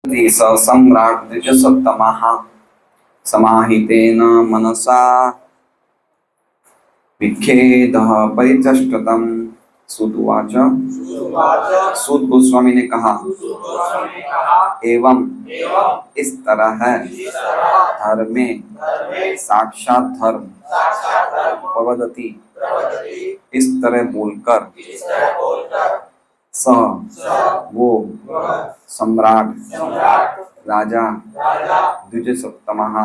स सम्राट् द्विजसप्तमः समाहितेन मनसा विखेदः परिचष्टतम्। सूत उवाच। सूत गोस्वामी ने कहा, एवं इस तरह है धर्मे साक्षात धर्म प्रवदति, इस तरह बोलकर सह वो सम्राट राजा द्विजसप्तमः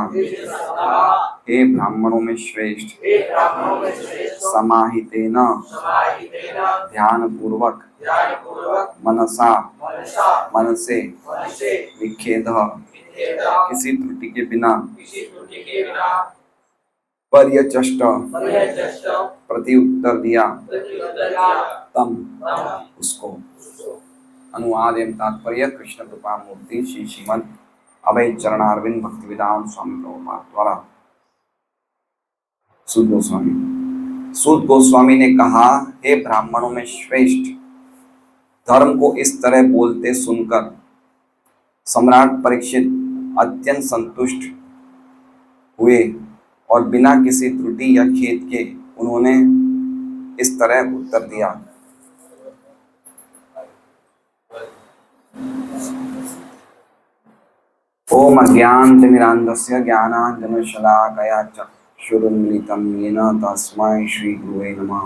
हे ब्राह्मणों में श्रेष्ठ समाहितेन ध्यान पूर्वक मनसा मन से विखेद किसी त्रुटि के बिना पर्यचष्ट प्रति उत्तर दिया तम उसको। अनुवाद एवं तात्पर्य कृष्ण कृपा मूर्ति श्री श्रीमद अभय चरणारविंद भक्ति वेदांत स्वामी प्रभुपाद द्वारा। सूत गोस्वामी ने कहा, हे ब्राह्मणों में श्रेष्ठ, धर्म को इस तरह बोलते सुनकर सम्राट परीक्षित अत्यंत संतुष्ट हुए और बिना किसी त्रुटि या खेद के उन्होंने इस तरह उत्तर दिया। ओम अज्ञानतिमिरान्धस्य ज्ञानाञ्जनशलाकया चक्षुरुन्मिलितं येन तस्मै श्रीगुरुवे नमः।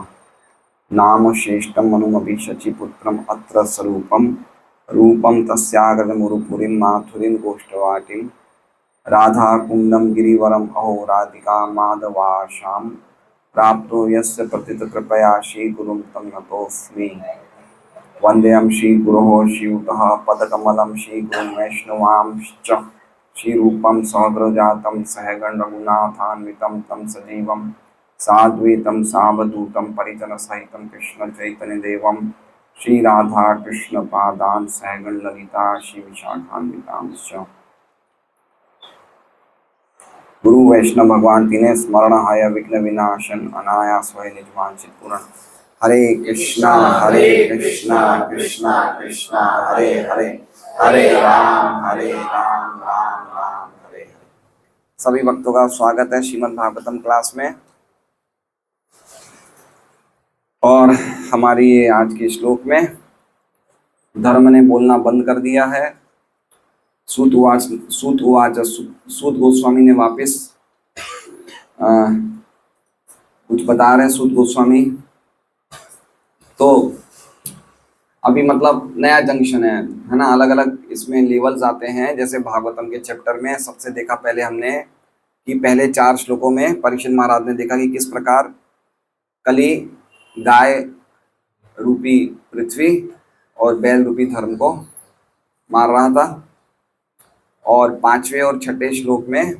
नाम श्रेष्ठम् अनुमपि शचीपुत्रम् अत्र स्वरूपं रूपं तस्याग्रजमुरुपुरीं माथुरीं गोष्ठवाटीं राधाकुण्डं गिरिवरम् अहो राधिका माधवाशां प्राप्तो यस्य प्रतितकृपया श्रीगुरुं तं नतोऽस्मि। वन्देऽहं श्रीगुरोः श्रीयुतः पदकमलं श्रीगुरुं वैष्णवांश्च श्रीरूपं सहस्रजातं सहगण रघुनाथान्वितं तं सजीवं साद्वैतं सावधूतं परिजनसहितं कृष्णचैतन्यदेवं श्रीराधाकृष्णपादान् सहगण ललिता श्रीविशाखान्वितांश्च। गुरु वैष्णव भगवान तिने स्मरण हाय विघ्न विनाशन अनायास वै निजवांछित पूर्ण। हरे कृष्णा कृष्णा कृष्णा हरे हरे, हरे राम राम राम हरे हरे। सभी भक्तों का स्वागत है श्रीमद् भागवतम क्लास में। और हमारी ये आज के श्लोक में धर्म ने बोलना बंद कर दिया है। सूत गोस्वामी ने वापस कुछ बता रहे हैं। सूत गोस्वामी तो अभी मतलब नया जंक्शन है ना, अलग अलग इसमें लेवल्स आते हैं। जैसे भागवतम के चैप्टर में सबसे देखा पहले हमने कि पहले 4 श्लोकों में परीक्षित महाराज ने देखा कि किस प्रकार कली गाय रूपी पृथ्वी और बैल रूपी धर्म को मार रहा था। और 5वें और 6ठे श्लोक में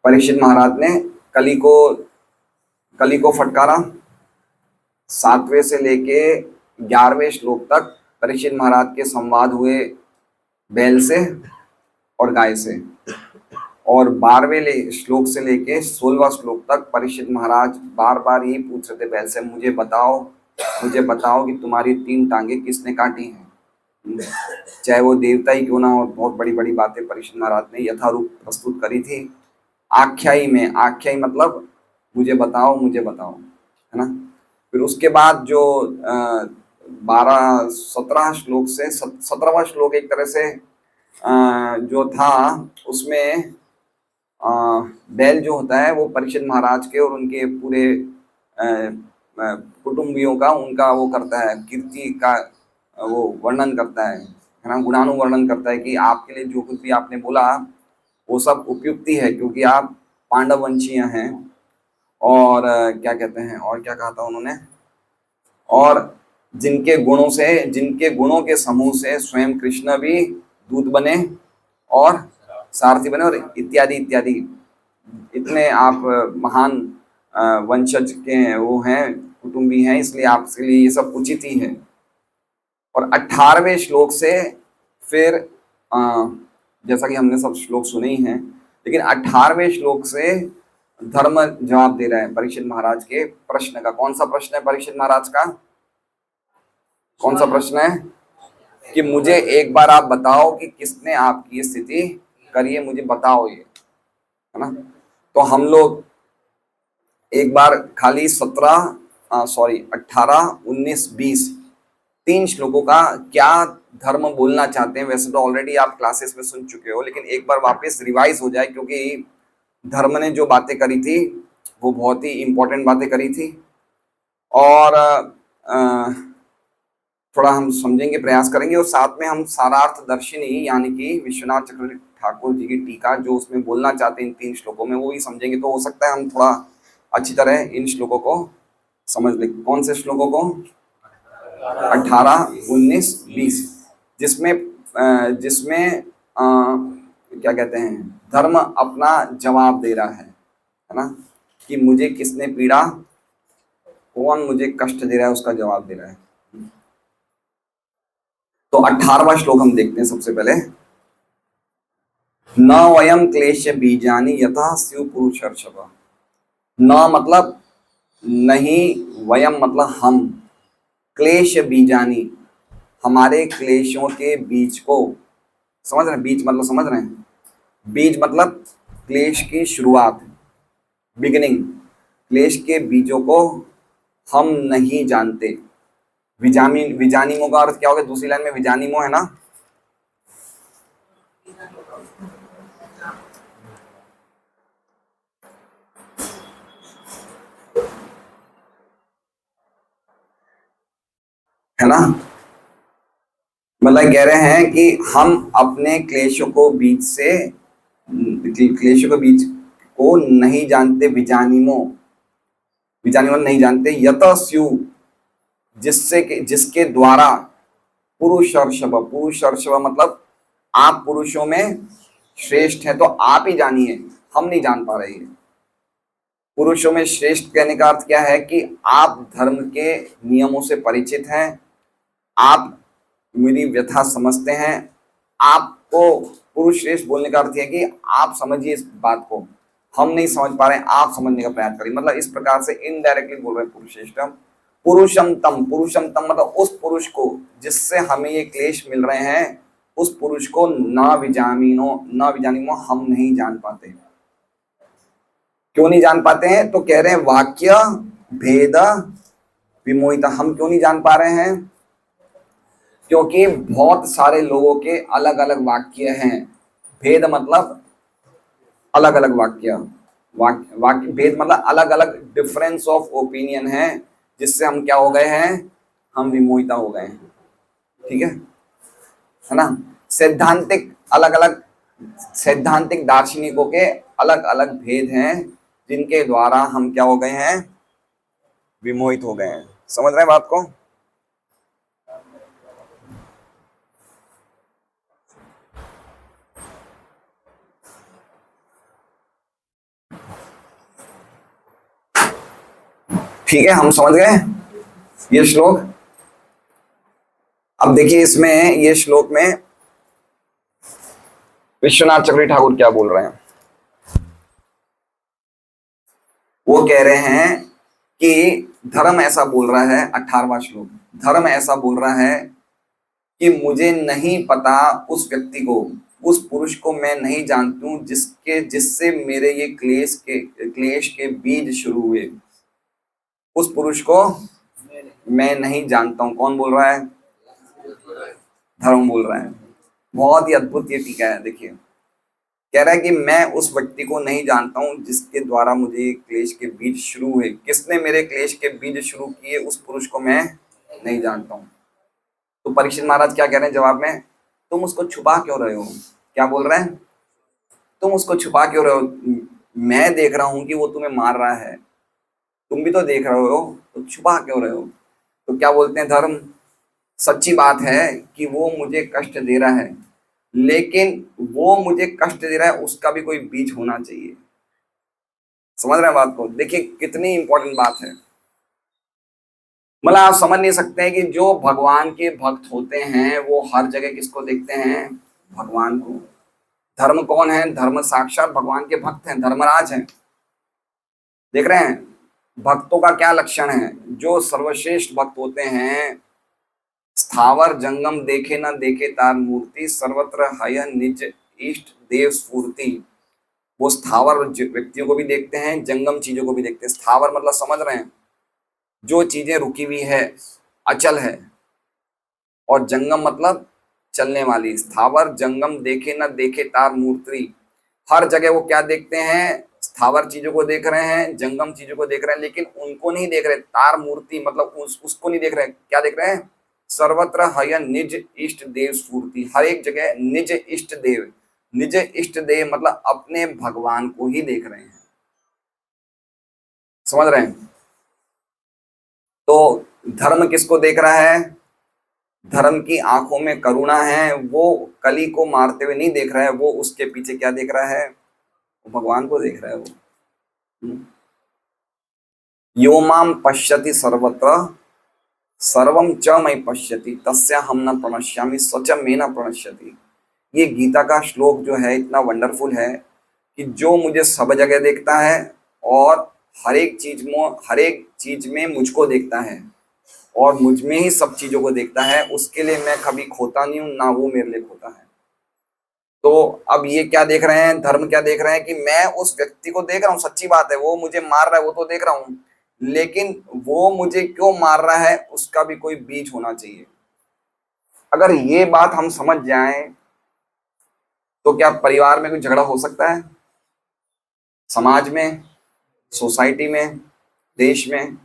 परीक्षित महाराज ने कली को फटकारा। 7वें से लेके 11वें श्लोक तक परीक्षित महाराज के संवाद हुए बैल से और गाय से। और 12वें श्लोक से लेके 16वां श्लोक तक परीक्षित महाराज बार बार ही पूछ रहे थे बैल से, मुझे बताओ कि तुम्हारी 3 टांगे किसने काटी हैं। चाहे वो देवता ही क्यों ना हो। बहुत बड़ी बड़ी बातें परीक्षित महाराज ने यथारूप प्रस्तुत करी थी। आख्यायी मतलब मुझे बताओ है ना। फिर उसके बाद जो 17 श्लोक से 17वां श्लोक एक तरह से जो था उसमें बैल जो होता है वो परीक्षित महाराज के और उनके पूरे कुटुंबियों का उनका वो करता है, कीर्ति का वो वर्णन करता है ना, गुणानुवर्णन करता है कि आपके लिए जो कुछ भी आपने बोला वो सब उपयुक्ति है क्योंकि आप पांडव वंशीय हैं। और क्या कहते हैं, और क्या कहा था उन्होंने, और जिनके गुणों के समूह से स्वयं कृष्ण भी दूत बने और सारथी बने और इत्यादि इत्यादि। इतने आप महान वंशज के वो हैं, कुटुंबी हैं, इसलिए आपके लिए ये सब उचित ही है। और 18वें श्लोक से फिर जैसा कि हमने सब श्लोक सुने ही हैं, लेकिन 18वें श्लोक से धर्म जवाब दे रहा है परीक्षित महाराज के प्रश्न का। कौन सा प्रश्न है परीक्षित महाराज का? कौन सा प्रश्न है? कि मुझे एक बार आप बताओ कि किसने आपकी स्थिति करी है, मुझे बताओ ये, है ना। तो हम लोग एक बार खाली 18, 19, 20 3 श्लोकों का क्या धर्म बोलना चाहते हैं। वैसे तो ऑलरेडी आप क्लासेस में सुन चुके हो, लेकिन एक बार वापस रिवाइज हो जाए, क्योंकि धर्म ने जो बातें करी थी वो बहुत ही इंपॉर्टेंट बातें करी थी। और थोड़ा हम समझेंगे, प्रयास करेंगे, और साथ में हम सारार्थ दर्शिनी यानी कि विश्वनाथ चक्रवर्ती ठाकुर जी की टीका जो उसमें बोलना चाहते हैं इन 3 श्लोकों में, वो भी समझेंगे। तो हो सकता है हम थोड़ा अच्छी तरह इन श्लोकों को समझ लें। कौन से श्लोकों को? 18, 19, 20, जिसमें जिसमें क्या कहते हैं, धर्म अपना जवाब दे रहा है ना, कि मुझे किसने पीड़ा, कौन मुझे कष्ट दे रहा है, उसका जवाब दे रहा है। तो 18वां श्लोक हम देखते हैं सबसे पहले। न वयम क्लेश बीजानी यथा स्यु पुरुषर्षभ। न मतलब नहीं, वयम मतलब हम, क्लेश बीजानी हमारे क्लेशों के बीज को, समझ रहे हैं? बीज मतलब समझ रहे हैं? बीज मतलब क्लेश की शुरुआत, बिगिनिंग। क्लेश के बीजों को हम नहीं जानते। विजानीमो का अर्थ क्या होगा? दूसरी लाइन में विजानीमो है ना, है ना। मतलब कह रहे हैं कि हम अपने क्लेशों को बीज से, क्लेशों के बीज को नहीं जानते। विजानीमो, विजानीमो नहीं जानते। यत स्यु जिसके द्वारा, पुरुषर्षभ, पुरुषर्षभ मतलब आप पुरुषों में श्रेष्ठ है, तो आप ही जानिए, हम नहीं जान पा रहे हैं। पुरुषों में श्रेष्ठ कहने का अर्थ क्या है कि आप धर्म के नियमों से परिचित हैं, आप मेरी व्यथा समझते हैं। आपको पुरुष श्रेष्ठ बोलने का अर्थ है कि आप समझिए इस बात को, हम नहीं समझ पा रहे हैं, आप समझने का प्रयास करिए। मतलब इस प्रकार से इनडायरेक्टली बोल रहे हैं पुरुष श्रेष्ठ। पुरुषम तम, पुरुषम तम मतलब उस पुरुष को जिससे हमें ये क्लेश मिल रहे हैं, उस पुरुष को ना विजानीनो हम नहीं जान पाते। क्यों नहीं जान पाते हैं? तो कह रहे हैं वाक्य भेद विमोहिता। हम क्यों नहीं जान पा रहे हैं? क्योंकि बहुत सारे लोगों के अलग अलग वाक्य हैं। भेद मतलब अलग अलग वाक्य, वाक्य भेद मतलब अलग अलग डिफरेंस ऑफ ओपिनियन है, जिससे हम क्या हो गए हैं? हम विमोहिता हो गए हैं। ठीक है ना। सैद्धांतिक अलग अलग, सैद्धांतिक दार्शनिकों के अलग अलग भेद हैं, जिनके द्वारा हम क्या हो गए हैं? विमोहित हो गए हैं। समझ रहे हैं बात को? ठीक है, हम समझ गए ये श्लोक। अब देखिए इसमें, ये श्लोक में विश्वनाथ चक्रवर्ती ठाकुर क्या बोल रहे हैं। वो कह रहे हैं कि धर्म ऐसा बोल रहा है, 18वां श्लोक, धर्म ऐसा बोल रहा है कि मुझे नहीं पता उस व्यक्ति को, उस पुरुष को मैं नहीं जानती हूँ जिससे मेरे ये क्लेश के बीज शुरू हुए। उस पुरुष को मैं नहीं जानता हूँ। कौन बोल रहा है? धर्म बोल रहा है। बहुत ही अद्भुत ये टीका है। देखिए कह रहा है कि मैं उस व्यक्ति को नहीं जानता हूँ जिसके द्वारा मुझे क्लेश के बीज शुरू हुए। किसने मेरे क्लेश के बीज शुरू किए, उस पुरुष को मैं नहीं जानता हूँ। तो परीक्षित महाराज क्या कह रहे हैं जवाब में? तुम उसको छुपा क्यों रहे हो? क्या बोल रहे हैं? तुम उसको छुपा क्यों रहे हो? मैं देख रहा हूं कि वो तुम्हें मार रहा है, तुम भी तो देख रहे हो, तो छुपा क्यों रहे हो? तो क्या बोलते हैं धर्म? सच्ची बात है कि वो मुझे कष्ट दे रहा है, लेकिन वो मुझे कष्ट दे रहा है उसका भी कोई बीज होना चाहिए। समझ रहे हैं बात को? देखिए कितनी इंपॉर्टेंट बात है। मतलब आप समझ नहीं सकते हैं कि जो भगवान के भक्त होते हैं वो हर जगह किसको देखते हैं? भगवान को। धर्म कौन है? धर्म साक्षात भगवान के भक्त हैं, धर्मराज हैं। देख रहे हैं भक्तों का क्या लक्षण है? जो सर्वश्रेष्ठ भक्त होते हैं, स्थावर जंगम देखे न देखे तार मूर्ति, सर्वत्र हय निज इष्ट देव स्फूर्ति। वो स्थावर व्यक्तियों को भी देखते हैं, जंगम चीजों को भी देखते हैं। स्थावर मतलब समझ रहे हैं, जो चीजें रुकी हुई है, अचल है, और जंगम मतलब चलने वाली। स्थावर जंगम देखे न देखे तार मूर्ति, हर जगह वो क्या देखते हैं, स्थावर चीजों को देख रहे हैं, जंगम चीजों को देख रहे हैं, लेकिन उनको नहीं देख रहे। तार मूर्ति मतलब उसको नहीं देख रहे। क्या देख रहे हैं? सर्वत्र हय निज इष्ट देव स्फूर्ति, हर एक जगह निज इष्ट देव। निज इष्ट देव मतलब अपने भगवान को ही देख रहे हैं। समझ रहे हैं? तो धर्म किसको देख रहा है? धर्म की आंखों में करुणा है, वो कली को मारते हुए नहीं देख रहा है, वो उसके पीछे क्या देख रहा है? वो भगवान को देख रहा है वो। यो माम पश्यति सर्वत्र सर्वम च मयि पश्यति तस्याहं न प्रणश्यामि स च मे न प्रणश्यति। ये गीता का श्लोक जो है इतना वंडरफुल है कि जो मुझे सब जगह देखता है और हर एक चीज में मुझको देखता है और मुझ में ही सब चीजों को देखता है, उसके लिए मैं कभी खोता नहीं हूं, ना वो मेरे लिए खोता है। तो अब ये क्या देख रहे हैं, धर्म क्या देख रहे हैं कि मैं उस व्यक्ति को देख रहा हूँ, सच्ची बात है, वो मुझे मार रहा है वो तो देख रहा हूँ, लेकिन वो मुझे क्यों मार रहा है उसका भी कोई बीज होना चाहिए। अगर ये बात हम समझ जाएं तो क्या परिवार में कोई झगड़ा हो सकता है? समाज में, सोसाइटी में, देश में?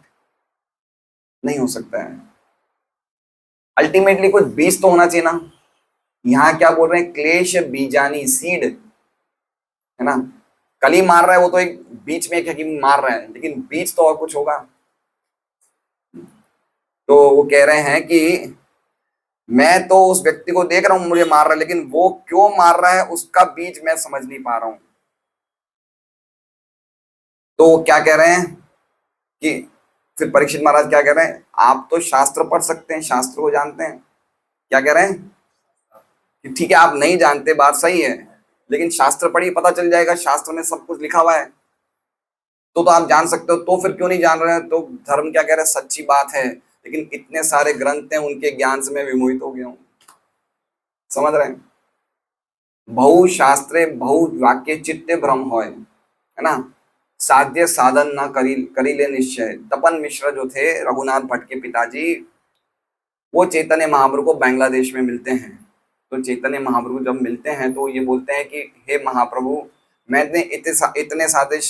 नहीं हो सकता है। अल्टीमेटली कुछ बीज तो होना चाहिए ना। यहाँ क्या बोल रहे हैं? क्लेश बीजानी, सीड है ना। कली मार रहा है वो तो एक बीच में एक है कि मार रहा है, लेकिन बीज तो और कुछ होगा। तो वो कह रहे हैं कि मैं तो उस व्यक्ति को देख रहा हूं मुझे मार रहा है, लेकिन वो क्यों मार रहा है उसका बीज मैं समझ नहीं पा रहा हूं। तो वो क्या कह रहे हैं कि फिर परीक्षित महाराज क्या कह रहे हैं? आप तो शास्त्र पढ़ सकते हैं, शास्त्र को जानते हैं। क्या कह रहे हैं कि ठीक है आप नहीं जानते, बात सही है, लेकिन शास्त्र पढ़िए, पता चल जाएगा, शास्त्र में सब कुछ लिखा हुआ है। तो आप जान सकते हो, तो फिर क्यों नहीं जान रहे हैं? तो धर्म क्या कह रहे हैं? सच्ची बात है, लेकिन इतने सारे ग्रंथ हैं, उनके ज्ञान से मैं विमोहित हो गया हूं। समझ रहे हैं? बहु शास्त्रे बहु वाक्य चित्ते भ्रम होय, है ना। साध्य साधन ना करीले निश्चय। तपन मिश्र जो थे रघुनाथ भट्ट के पिताजी, वो चैतन्य महाप्रभु को बांग्लादेश में मिलते हैं। तो चैतन्य महाप्रभु जब मिलते हैं तो ये बोलते हैं कि हे महाप्रभु, मैंने इतने सारे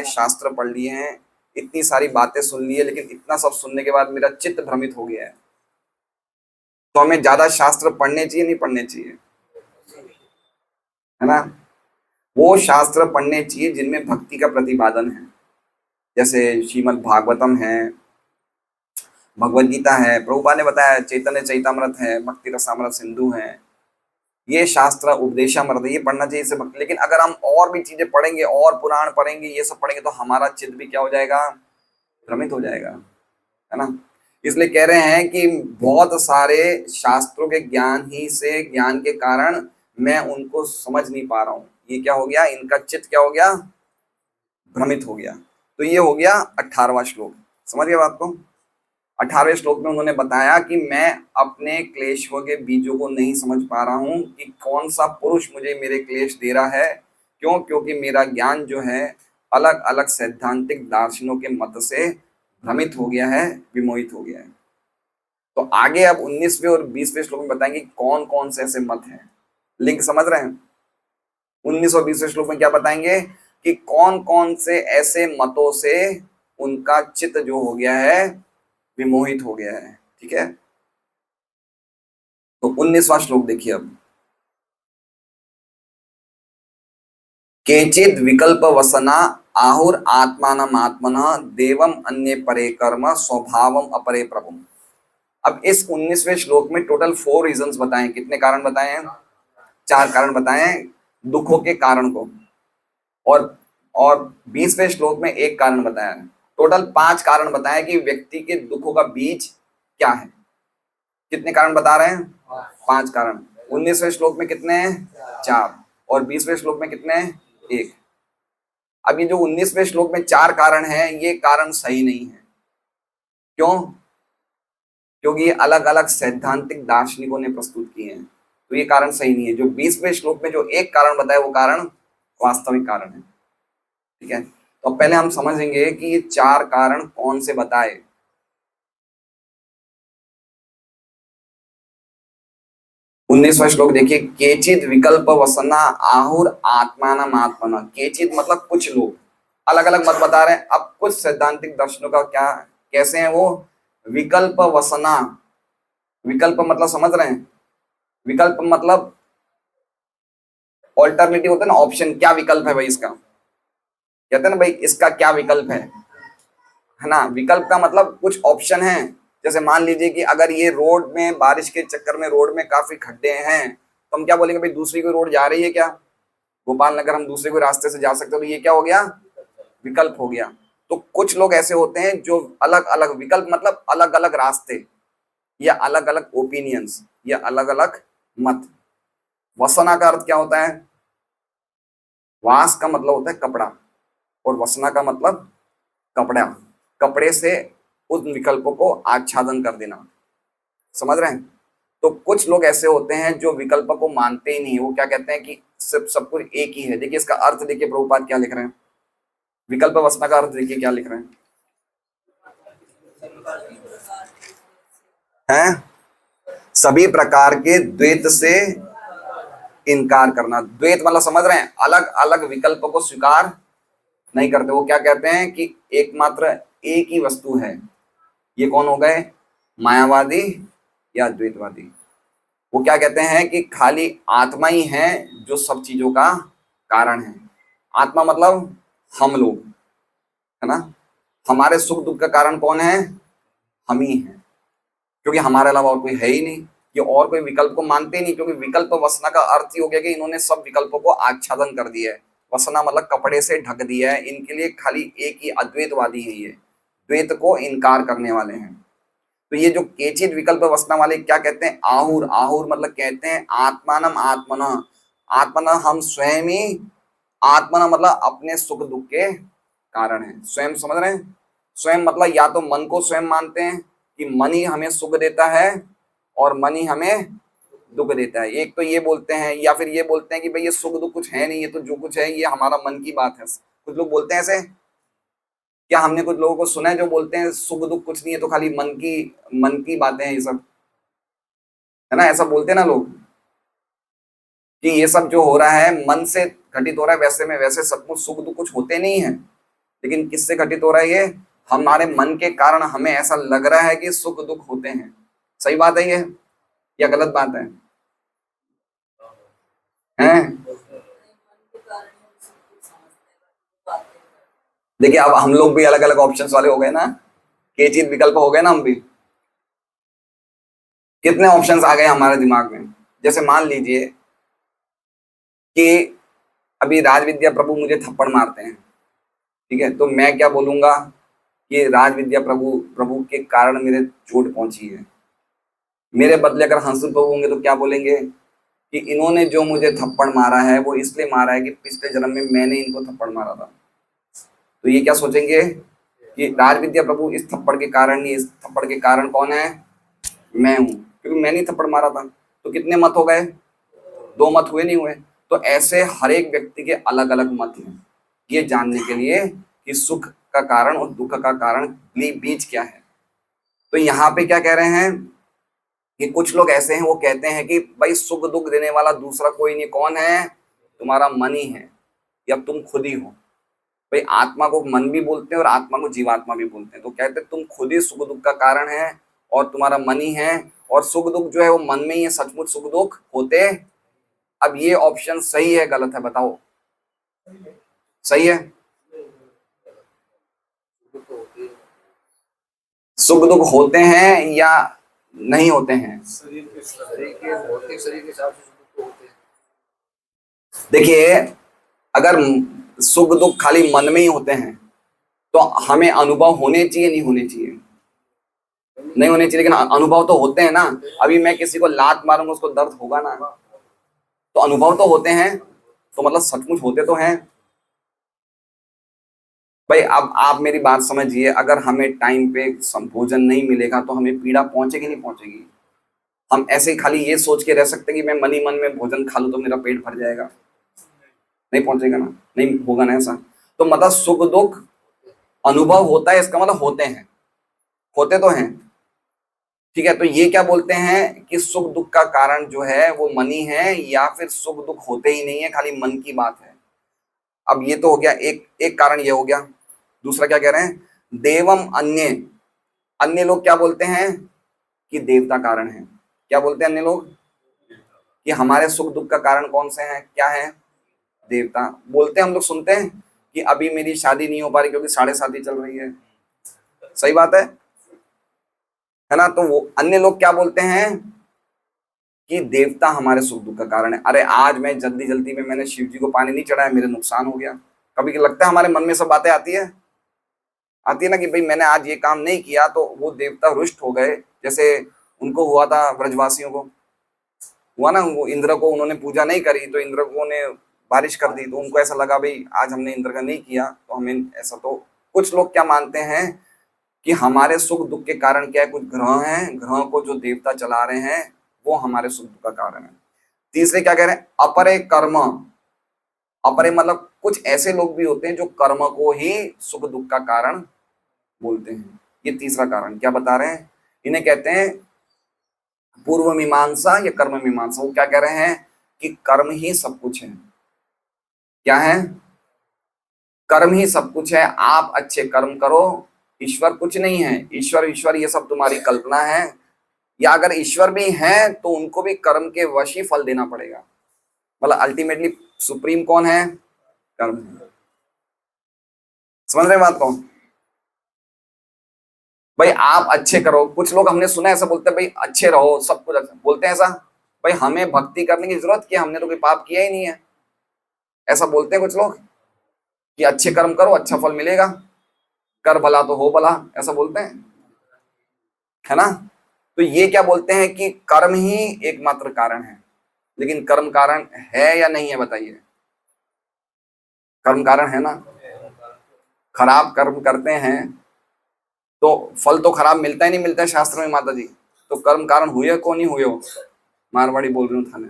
शास्त्र पढ़ लिए हैं, इतनी सारी बातें सुन ली है, लेकिन इतना सब सुनने के बाद मेरा चित्त भ्रमित हो गया है। तो हमें ज्यादा शास्त्र पढ़ने चाहिए, नहीं पढ़ने चाहिए? है ना। वो शास्त्र पढ़ने चाहिए जिनमें भक्ति का प्रतिपादन है, जैसे श्रीमद् भागवतम है, भगवत गीता है, प्रभुपाद ने बताया चैतन्य चैतामृत है, भक्ति रसामृत सिंधु है, ये शास्त्र उपदेशामृत है, ये पढ़ना चाहिए इससे भक्ति। लेकिन अगर हम और भी चीजें पढ़ेंगे और पुराण पढ़ेंगे, ये सब पढ़ेंगे, तो हमारा चित्त भी क्या हो जाएगा? भ्रमित हो जाएगा, है ना। इसलिए कह रहे हैं कि बहुत सारे शास्त्रों के ज्ञान के कारण मैं उनको समझ नहीं पा रहा हूँ। ये क्या हो गया? इनका चित्त क्या हो गया? भ्रमित हो गया। तो ये हो गया 18वां श्लोक। समझ गए बात को? 18वें श्लोक में उन्होंने बताया कि मैं अपने क्लेशों के बीजों को नहीं समझ पा रहा हूं कि कौन सा पुरुष मुझे मेरे क्लेश दे रहा है। क्यों? क्योंकि मेरा ज्ञान जो है अलग अलग सैद्धांतिक दार्शनों के मत से भ्रमित हो गया है, विमोहित हो गया है। तो आगे अब 19वें और 20वें श्लोक में बताएंगे कौन कौन से ऐसे मत हैं। लिंक समझ रहे हैं? 19 और 20वें श्लोक में क्या बताएंगे कि कौन कौन से ऐसे मतों से उनका चित्त जो हो गया है, विमोहित हो गया है। ठीक है, तो 19वां श्लोक देखिए अब। केचिद विकल्प वसना आहुर आत्मानम आत्मनः देवम अन्य परे कर्म स्वभावम अपरे प्रभु। अब इस 19वें श्लोक में टोटल 4 रीजंस बताएं। कितने कारण बताए हैं? 4 कारण बताए हैं दुखों के कारण को, और 20वें श्लोक में एक कारण बताया है। टोटल 5 कारण बताए कि व्यक्ति के दुखों का बीज क्या है। कितने कारण बता रहे हैं? 5 कारण। 19वें श्लोक में कितने हैं? 4। और 20वें श्लोक में कितने हैं? 1। अब ये जो 19वें श्लोक में 4 कारण हैं, ये कारण सही नहीं है। क्यों? क्योंकि ये अलग अलग सैद्धांतिक दार्शनिकों ने प्रस्तुत किए हैं, तो ये कारण सही नहीं है। जो 20वें श्लोक में जो एक कारण बताया वो कारण वास्तविक कारण है। ठीक है, तो पहले हम समझेंगे कि ये 4 कारण कौन से बताए। 19वां श्लोक देखिए, केचित विकल्प वसना आहुर आत्मानम आत्मना। केचित मतलब कुछ लोग अलग अलग मत बता रहे हैं। अब कुछ सैद्धांतिक दर्शनों का क्या कैसे हैं वो, विकल्प वसना। विकल्प मतलब समझ रहे हैं, विकल्प मतलब ऑल्टरनेटिव होता है ना, ऑप्शन। क्या विकल्प है भाई इसका, कहते हैं ना भाई इसका क्या विकल्प है ना। विकल्प का मतलब कुछ ऑप्शन है। जैसे मान लीजिए कि अगर ये रोड में बारिश के चक्कर में रोड में काफी खड्डे हैं, तो हम क्या बोलेंगे भाई दूसरी कोई रोड जा रही है क्या, गोपाल नगर हम दूसरे कोई रास्ते से जा सकते हो, तो ये क्या हो गया, विकल्प हो गया। तो कुछ लोग ऐसे होते हैं जो अलग अलग, विकल्प मतलब अलग अलग रास्ते या अलग अलग ओपिनियंस या अलग अलग मत। वसना का अर्थ क्या होता है, वास का मतलब होता है कपड़ा और वसना का मतलब कपड़ा, कपड़े से उन विकल्पों को आच्छादन कर देना। समझ रहे हैं। तो कुछ लोग ऐसे होते हैं जो विकल्प को मानते ही नहीं, वो क्या कहते हैं कि सिर्फ सब कुछ एक ही है। देखिए इसका अर्थ देखिए प्रभुपाद क्या लिख रहे हैं, विकल्प वसना का अर्थ देखिए क्या लिख रहे हैं, सभी प्रकार के द्वैत से इनकार करना। द्वैत मतलब समझ रहे हैं, अलग अलग विकल्प को स्वीकार नहीं करते। वो क्या कहते हैं कि एकमात्र एक ही वस्तु है। ये कौन हो गए, मायावादी या द्वैतवादी। वो क्या कहते हैं कि खाली आत्मा ही है जो सब चीजों का कारण है। आत्मा मतलब हम लोग, है ना। हमारे सुख दुख का कारण कौन है, हम ही हैं, क्योंकि हमारे अलावा और कोई है ही नहीं। ये और कोई विकल्प को मानते ही नहीं, क्योंकि विकल्प वसना का अर्थ ही हो गया कि इन्होंने सब विकल्पों को आच्छादन कर दिया है। वसना मतलब कपड़े से ढक दिया है। इनके लिए खाली एक ही अद्वैतवादी है, ये द्वैत को इनकार करने वाले हैं। तो ये जो केचित विकल्प वसना वाले क्या कहते हैं, आहुर। आहुर मतलब कहते हैं आत्मानम आत्मना। आत्मना हम स्वयं ही, आत्मना मतलब अपने सुख दुख के कारण है। स्वयं समझ रहे हैं, स्वयं मतलब या तो मन को स्वयं मानते हैं कि मन ही हमें सुख देता है और मन ही हमें दुख देता है। एक तो ये बोलते हैं, या फिर ये बोलते हैं कि भाई ये सुख दुख कुछ है नहीं, ये तो जो कुछ है ये हमारा मन की बात है। कुछ लोग बोलते हैं ऐसे, क्या हमने कुछ लोगों को सुना है जो बोलते हैं सुख दुख कुछ नहीं है, तो खाली मन की बातें हैं ये सब, है ना। ऐसा बोलते हैं ना लोग कि ये सब जो हो रहा है मन से घटित हो रहा है। वैसे में वैसे सचमुच सुख दुख कुछ होते नहीं है, लेकिन किससे घटित हो रहा है, ये हमारे मन के कारण हमें ऐसा लग रहा है कि सुख दुख होते हैं। सही बात है ये या गलत बात है, हैं? देखिए अब हम लोग भी अलग अलग ऑप्शंस वाले हो गए ना, के चीज विकल्प हो गए ना हम भी। कितने ऑप्शंस आ गए हमारे दिमाग में। जैसे मान लीजिए कि अभी राज विद्या प्रभु मुझे थप्पड़ मारते हैं, ठीक है, तो मैं क्या बोलूंगा कि राज विद्या प्रभु प्रभु के कारण मेरे चोट पहुंची है। मेरे बदले अगर हंस प्रभु होंगे तो क्या बोलेंगे कि इन्होंने जो मुझे थप्पड़ मारा है वो इसलिए मारा है कि पिछले जन्म में मैंने इनको थप्पड़ मारा था। तो ये क्या सोचेंगे कि राज विद्या प्रभु इस थप्पड़ के कारण नहीं, इस थप्पड़ के कारण कौन है, मैं हूं, क्योंकि मैंने ही थप्पड़ मारा था। तो कितने मत हो गए, 2 मत हुए नहीं हुए। तो ऐसे हर एक व्यक्ति के अलग अलग मत हैं, ये जानने के लिए कि सुख का कारण और दुख का कारण बीच क्या है। तो यहाँ पे क्या कह रहे हैं कि कुछ लोग ऐसे हैं वो कहते हैं कि भाई सुख दुख देने वाला दूसरा कोई नहीं, कौन है, तुम्हारा मन ही है या तुम खुद ही हो। भाई आत्मा को मन भी बोलते हैं और आत्मा को जीवात्मा भी बोलते हैं। तो कहते हैं तुम खुद ही सुख दुख का कारण है और तुम्हारा मन ही है, और सुख दुख जो है वो मन में ही है, सचमुच सुख दुख होते। अब ये ऑप्शन सही है गलत है बताओ, सही है। सुख दुख होते हैं या नहीं होते हैं, देखिए अगर सुख दुख खाली मन में ही होते हैं तो हमें अनुभव होने चाहिए नहीं होने चाहिए, नहीं होने चाहिए, लेकिन अनुभव तो होते हैं ना। अभी मैं किसी को लात मारूंगा उसको दर्द होगा ना, तो अनुभव तो होते हैं, तो मतलब सचमुच होते तो हैं। भाई अब आप मेरी बात समझिए, अगर हमें टाइम पे भोजन नहीं मिलेगा तो हमें पीड़ा पहुंचेगी नहीं पहुंचेगी? हम ऐसे ही खाली ये सोच के रह सकते हैं कि मैं मन ही मन में भोजन खा लूं तो मेरा पेट भर जाएगा? नहीं पहुंचेगा ना, नहीं होगा ना ऐसा। तो मतलब सुख दुख अनुभव होता है, इसका मतलब होते हैं, होते तो हैं। ठीक है, तो ये क्या बोलते हैं कि सुख दुख का कारण जो है वो मन ही है, या फिर सुख दुख होते ही नहीं है, खाली मन की बात है। अब ये तो हो गया, एक एक कारण ये हो गया। दूसरा क्या कह रहे हैं? देवम अन्य, अन्य लोग क्या बोलते हैं कि देवता कारण है। क्या बोलते हैं अन्य लोग? कि हमारे सुख दुख का कारण कौन से हैं, क्या है? देवता। बोलते हैं हम लोग, सुनते हैं कि अभी मेरी शादी नहीं हो पा रही क्योंकि 7:30 चल रही है। सही बात है ना? तो वो अन्य लोग क्या बोलते हैं कि देवता हमारे सुख दुख का कारण है। अरे आज मैं जल्दी जल्दी में मैंने शिव जी को पानी नहीं चढ़ाया, मेरे नुकसान हो गया। कभी क्या लगता है हमारे मन में सब बातें आती है? आती है ना कि भाई मैंने आज ये काम नहीं किया तो वो देवता रुष्ट हो गए। जैसे उनको हुआ था, ब्रजवासियों को हुआ ना, वो इंद्र को उन्होंने पूजा नहीं करी तो इंद्र को ने बारिश कर दी, तो उनको ऐसा लगा भाई आज हमने इंद्र का नहीं किया तो हमें ऐसा। तो कुछ लोग क्या मानते हैं कि हमारे सुख दुख के कारण क्या है, कुछ ग्रह हैं, ग्रहों को जो देवता चला रहे हैं वो हमारे सुख दुख का कारण है। तीसरे क्या कह रहे हैं? अपरे कर्म। अपरे मतलब कुछ ऐसे लोग भी होते हैं जो कर्म को ही सुख दुख का कारण बोलते हैं। ये तीसरा कारण क्या बता रहे हैं? इन्हें कहते हैं पूर्व मीमांसा या कर्म मीमांसा। वो क्या कह रहे हैं कि कर्म ही सब कुछ है। क्या है? कर्म ही सब कुछ है। आप अच्छे कर्म करो, ईश्वर कुछ नहीं है। ईश्वर ईश्वर ये सब तुम्हारी कल्पना है, या अगर ईश्वर भी है तो उनको भी कर्म के वश ही फल देना पड़ेगा। मतलब अल्टीमेटली सुप्रीम कौन है? कर्म है। समझ रहे बात को? भाई आप अच्छे करो, कुछ लोग हमने सुना है ऐसा बोलते हैं, भाई अच्छे रहो सब कुछ अच्छा बोलते हैं ऐसा। भाई हमें भक्ति करने की जरूरत क्या, हमने तो कोई पाप किया ही नहीं है। ऐसा बोलते हैं कुछ लोग कि अच्छे कर्म करो अच्छा फल मिलेगा, कर भला तो हो भला, ऐसा बोलते हैं, है ना? तो ये क्या बोलते हैं कि कर्म ही एकमात्र कारण है। लेकिन कर्म कारण है या नहीं है बताइए? कर्म कारण है ना। खराब कर्म करते हैं तो फल तो खराब मिलता ही नहीं मिलता है शास्त्र में माता जी। तो कर्म कारण हुए को नहीं हुए हो? मारवाड़ी बोल रही हूँ थाने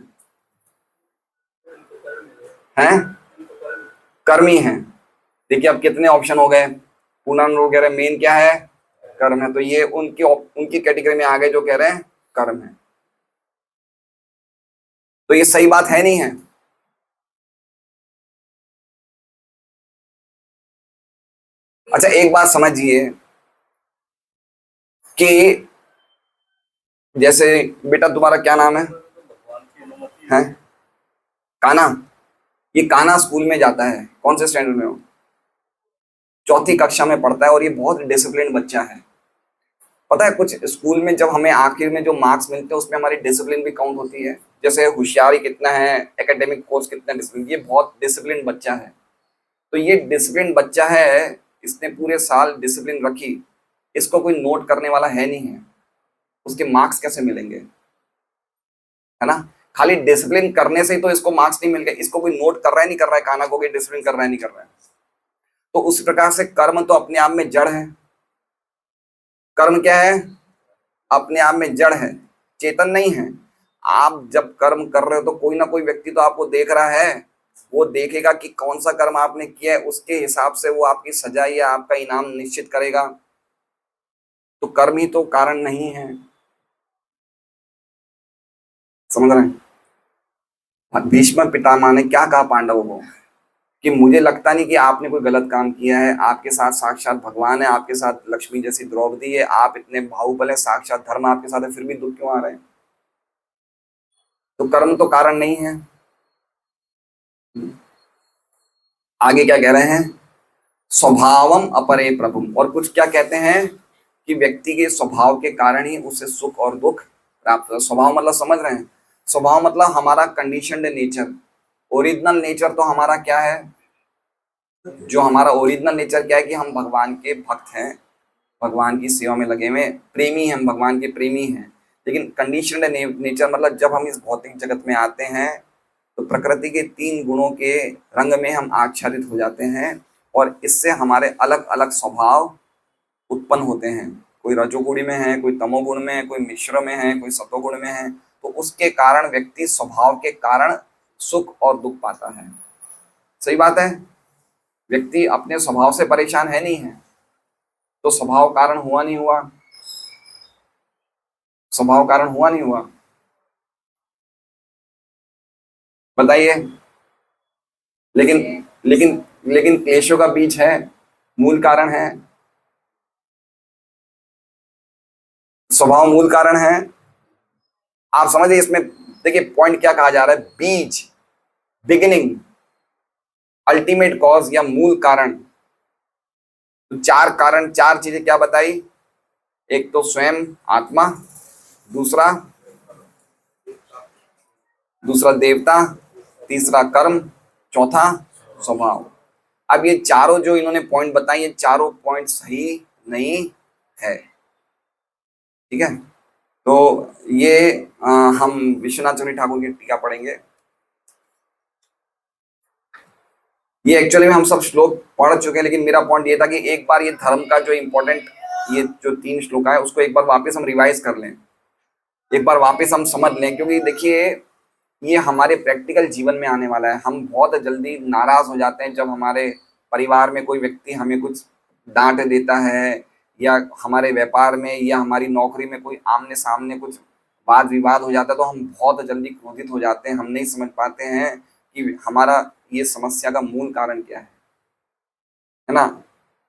हैं, कर्मी है। देखिए अब कितने ऑप्शन हो गए, पूर्णांग वगैरह, मेन क्या है? कर्म है। तो ये उनकी उनकी कैटेगरी में आ गए जो कह रहे हैं कर्म है। तो ये सही बात है नहीं है? अच्छा एक बात समझिए कि जैसे बेटा तुम्हारा क्या नाम है? काना। ये काना स्कूल में जाता है, कौन से स्टैंडर्ड में हो? चौथी कक्षा में पढ़ता है और ये बहुत डिसिप्लिन बच्चा है। पता है कुछ स्कूल में जब हमें आखिर में जो मार्क्स मिलते हैं उसमें हमारी डिसिप्लिन भी काउंट होती है। जैसे होशियारी कितना है, एकेडमिक कोर्स कितना डिसिप्लिन, ये बहुत डिसिप्लिन बच्चा है। तो ये डिसिप्लिन बच्चा है, इसने पूरे साल डिसिप्लिन रखी, इसको कोई नोट करने वाला है नहीं है, उसके मार्क्स कैसे मिलेंगे? है ना? खाली डिसिप्लिन करने से ही तो इसको मार्क्स नहीं मिल गए, इसको कोई नोट कर रहा है नहीं कर रहा है काना को कि डिसिप्लिन कर रहा है नहीं कर रहा है। तो उस प्रकार से कर्म तो अपने आप में जड़ है। कर्म क्या है? अपने आप में जड़ है, चेतन नहीं है। आप जब कर्म कर रहे हो तो कोई ना कोई व्यक्ति तो आपको देख रहा है, वो देखेगा कि कौन सा कर्म आपने किया है, उसके हिसाब से वो आपकी सजा या आपका इनाम निश्चित करेगा। तो कर्म ही तो कारण नहीं है। समझ रहे हैं? भीष्म पितामह ने क्या कहा पांडवों को कि मुझे लगता नहीं कि आपने कोई गलत काम किया है, आपके साथ साक्षात भगवान है, आपके साथ लक्ष्मी जैसी द्रौपदी है, आप इतने बाहुबल है, साक्षात धर्म आपके साथ है, फिर भी दुख क्यों आ रहे हैं? तो कर्म तो कारण नहीं है। आगे क्या कह रहे हैं? स्वभावम अपरे प्रभु। और कुछ क्या कहते हैं कि व्यक्ति के स्वभाव के कारण ही उसे सुख और दुख प्राप्त होता है। स्वभाव मतलब समझ रहे हैं? स्वभाव मतलब हमारा कंडीशनड नेचर। ओरिजिनल नेचर तो हमारा क्या है? जो हमारा ओरिजिनल नेचर क्या है कि हम भगवान के भक्त हैं, भगवान की सेवा में लगे हुए प्रेमी हैं, हम भगवान के प्रेमी हैं। लेकिन कंडीशनड नेचर मतलब जब हम इस भौतिक जगत में आते हैं तो प्रकृति के 3 गुणों के रंग में हम आच्छादित हो जाते हैं और इससे हमारे अलग अलग स्वभाव उत्पन्न होते हैं। कोई रजोगुणी में है, कोई तमोगुण में है, कोई मिश्र में है, कोई सतोगुण में है। तो उसके कारण व्यक्ति स्वभाव के कारण सुख और दुख पाता है। सही बात है। व्यक्ति अपने स्वभाव से परेशान है नहीं है, तो स्वभाव कारण हुआ नहीं हुआ, स्वभाव कारण हुआ नहीं हुआ, बताइए। लेकिन लेकिन लेकिन क्लेशों का बीज है, मूल कारण है, स्वभाव मूल कारण है। आप समझिए इसमें, देखिए पॉइंट क्या कहा जा रहा है, बीज, बिगिनिंग, अल्टीमेट कॉज या मूल कारण। तो चार कारण, चार चीजें क्या बताई, एक तो स्वयं आत्मा, दूसरा दूसरा देवता, तीसरा कर्म, चौथा स्वभाव। अब ये चारों जो इन्होंने पॉइंट बताई, ये चारों पॉइंट सही नहीं है, ठीक है। तो ये हम विश्वनाथ चौरी ठाकुर की टीका पढ़ेंगे। ये एक्चुअली में हम सब श्लोक पढ़ चुके हैं, लेकिन मेरा पॉइंट ये था कि एक बार ये धर्म का जो इम्पोर्टेंट ये जो 3 श्लोक है उसको एक बार वापस हम रिवाइज कर लें, एक बार वापस हम समझ लें। क्योंकि देखिए ये हमारे प्रैक्टिकल जीवन में आने वाला है। हम बहुत जल्दी नाराज हो जाते हैं जब हमारे परिवार में कोई व्यक्ति हमें कुछ डांट देता है, या हमारे व्यापार में या हमारी नौकरी में कोई आमने सामने कुछ वाद विवाद हो जाता है, तो हम बहुत जल्दी क्रोधित हो जाते हैं। हम नहीं समझ पाते हैं कि हमारा ये समस्या का मूल कारण क्या है ना।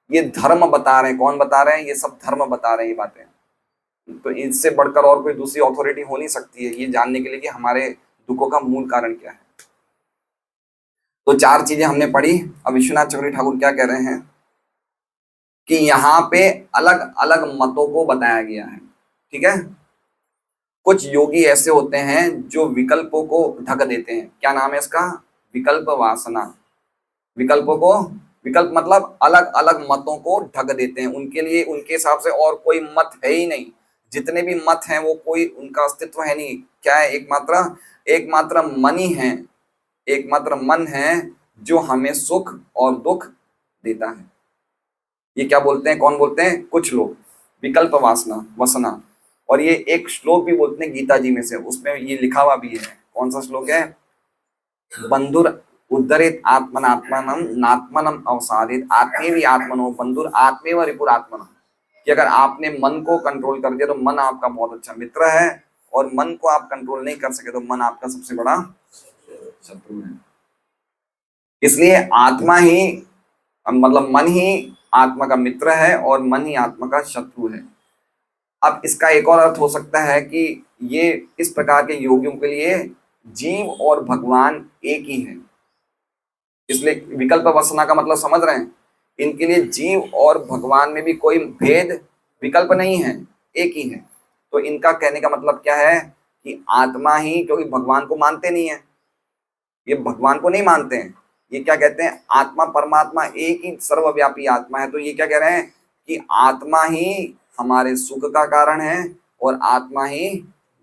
ये धर्म बता रहे हैं, कौन बता रहे हैं, ये सब धर्म बता रहे हैं ये बातें। तो इससे बढ़कर और कोई दूसरी अथॉरिटी हो नहीं सकती है ये जानने के लिए कि हमारे दुखों का मूल कारण क्या है। तो 4 चीजें हमने पढ़ी। अब विश्वनाथ चक्रवर्ती ठाकुर क्या कह रहे हैं कि यहाँ पे अलग अलग मतों को बताया गया है, ठीक है। कुछ योगी ऐसे होते हैं जो विकल्पों को ढक देते हैं। क्या नाम है इसका, विकल्प वासना। विकल्पों को, विकल्प मतलब अलग अलग मतों को ढक देते हैं। उनके लिए, उनके हिसाब से और कोई मत है ही नहीं। जितने भी मत हैं वो कोई उनका अस्तित्व है नहीं। क्या है, एकमात्र मन ही है, एकमात्र मन है जो हमें सुख और दुख देता है। ये क्या बोलते हैं, कौन बोलते हैं, कुछ लोग विकल्प वासना वसना। और ये एक श्लोक भी बोलते हैं गीता जी में से, उसमें ये लिखा हुआ भी है। कौन सा श्लोक है, बंधुर उद्धरित आत्मनात्मनम नात्मनम अवसादित आत्मेवि आत्मनो बंधुर आत्मेव रिपुर आत्मनम। कि अगर आपने मन को कंट्रोल कर दिया तो मन आपका बहुत अच्छा मित्र है, और मन को आप कंट्रोल नहीं कर सके तो मन आपका सबसे बड़ा शत्रु है। इसलिए आत्मा ही, मतलब मन ही आत्मा का मित्र है और मन ही आत्मा का शत्रु है। अब इसका एक और अर्थ हो सकता है कि ये इस प्रकार के योगियों के लिए जीव और भगवान एक ही है। इसलिए विकल्प वसना का मतलब समझ रहे हैं, इनके लिए जीव और भगवान में भी कोई भेद विकल्प नहीं है, एक ही है। तो इनका कहने का मतलब क्या है कि आत्मा ही, क्योंकि भगवान को मानते नहीं है, ये भगवान को नहीं मानते हैं, ये क्या कहते हैं, आत्मा परमात्मा एक ही सर्वव्यापी आत्मा है। तो ये क्या कह रहे हैं कि आत्मा ही हमारे सुख का कारण है और आत्मा ही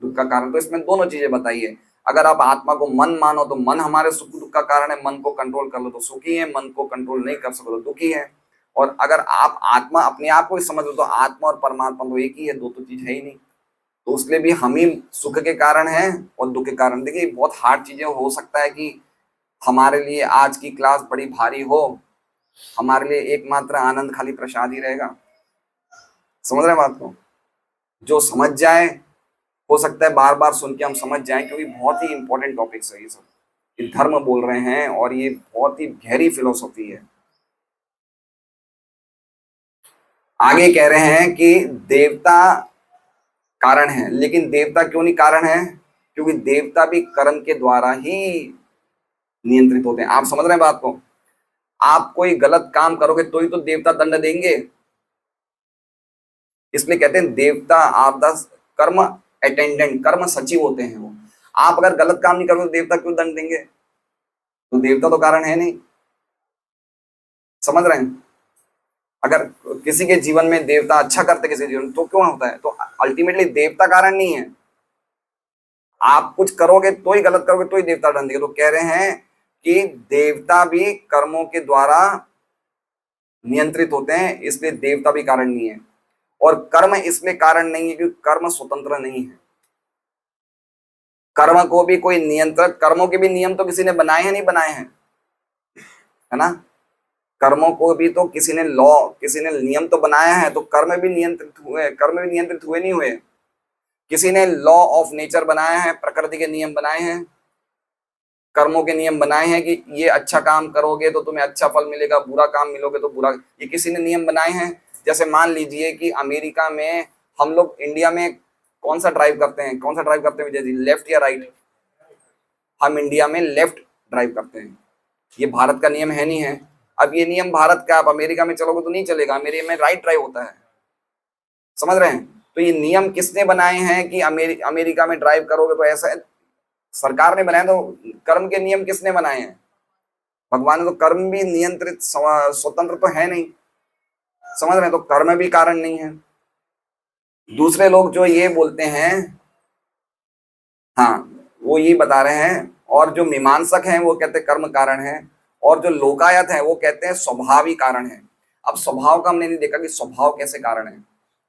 दुख का कारण। तो इसमें दोनों चीजें बताइए। अगर आप आत्मा को मन मानो तो मन हमारे सुख दुख का कारण है, मन को कंट्रोल कर लो तो सुखी है, मन को कंट्रोल नहीं कर सको तो दुखी है। और अगर आप आत्मा अपने आप को ही समझ लो तो आत्मा और परमात्मा तो एक ही है, दो तो चीज है ही नहीं। तो उसके लिए भी हम ही सुख के कारण हैं और दुख के कारण। देखिए बहुत हार्ड चीजें, हो सकता है कि हमारे लिए आज की क्लास बड़ी भारी हो, हमारे लिए एकमात्र आनंद खाली प्रसाद ही रहेगा। समझ रहे हैं बात को, जो समझ जाए, हो सकता है बार बार सुन के हम समझ जाएं, क्योंकि बहुत ही इंपॉर्टेंट टॉपिक्स है ये सब। ये धर्म बोल रहे हैं और ये बहुत ही गहरी फिलोसॉफी है। आगे कह रहे हैं कि देवता कारण है, लेकिन देवता क्यों नहीं कारण है, क्योंकि देवता भी कर्म के द्वारा ही नियंत्रित होते हैं। आप समझ रहे हैं बात को, आप कोई गलत काम करोगे तो ही तो देवता दंड देंगे। इसलिए कहते हैं देवता आप द कर्म अटेंडेंट, कर्म सचिव होते हैं वो। आप अगर गलत काम नहीं करोगे तो देवता क्यों दंड देंगे, तो देवता तो कारण है नहीं। समझ रहे हैं, अगर किसी के जीवन में देवता अच्छा करते किसी जीवन तो क्यों होता है, तो अल्टीमेटली देवता कारण नहीं है। आप कुछ करोगे तो ही, गलत करोगे तो ही देवता दंड देंगे। तो कह रहे हैं कि देवता भी कर्मों के द्वारा नियंत्रित होते हैं, इसलिए देवता भी कारण नहीं है। और कर्म इसलिए कारण नहीं है क्योंकि कर्म स्वतंत्र नहीं है। कर्म को भी कोई नियंत्रक, कर्मों के भी नियम तो किसी ने बनाए हैं, नहीं बनाए हैं, है ना। कर्मों को भी तो किसी ने लॉ, किसी ने नियम तो बनाया है, तो कर्म भी नियंत्रित हुए, कर्म भी नियंत्रित हुए नहीं हुए। किसी ने लॉ ऑफ नेचर बनाया है, प्रकृति के नियम बनाए हैं, कर्मों के नियम बनाए हैं कि ये अच्छा काम करोगे तो तुम्हें अच्छा फल मिलेगा, बुरा काम मिलोगे तो बुरा, ये किसी ने नियम बनाए हैं। जैसे मान लीजिए कि अमेरिका में हम लोग इंडिया में कौन सा ड्राइव करते हैं, कौन सा ड्राइव करते हैं विजय जी, लेफ्ट या राइट? हम इंडिया में लेफ्ट ड्राइव करते हैं, ये भारत का नियम है नहीं है। अब ये नियम भारत का, आप अमेरिका में चलोगे तो नहीं चलेगा, अमेरिका में राइट ड्राइव होता है, समझ रहे हैं। तो ये नियम किसने बनाए हैं कि अमेरिका में ड्राइव करोगे तो ऐसा है, सरकार ने बनाए। तो कर्म के नियम किसने बनाए हैं? भगवान ने। तो कर्म भी नियंत्रित स्वतंत्र तो है नहीं, समझ रहे हैं। तो कर्म भी कारण नहीं है। दूसरे लोग जो ये बोलते हैं, हाँ, वो ये बता रहे हैं, और जो मीमांसक हैं वो कहते हैं कर्म कारण है, और जो लोकायत है वो कहते हैं स्वभाव ही कारण है। अब स्वभाव का हमने नहीं देखा कि स्वभाव कैसे कारण है।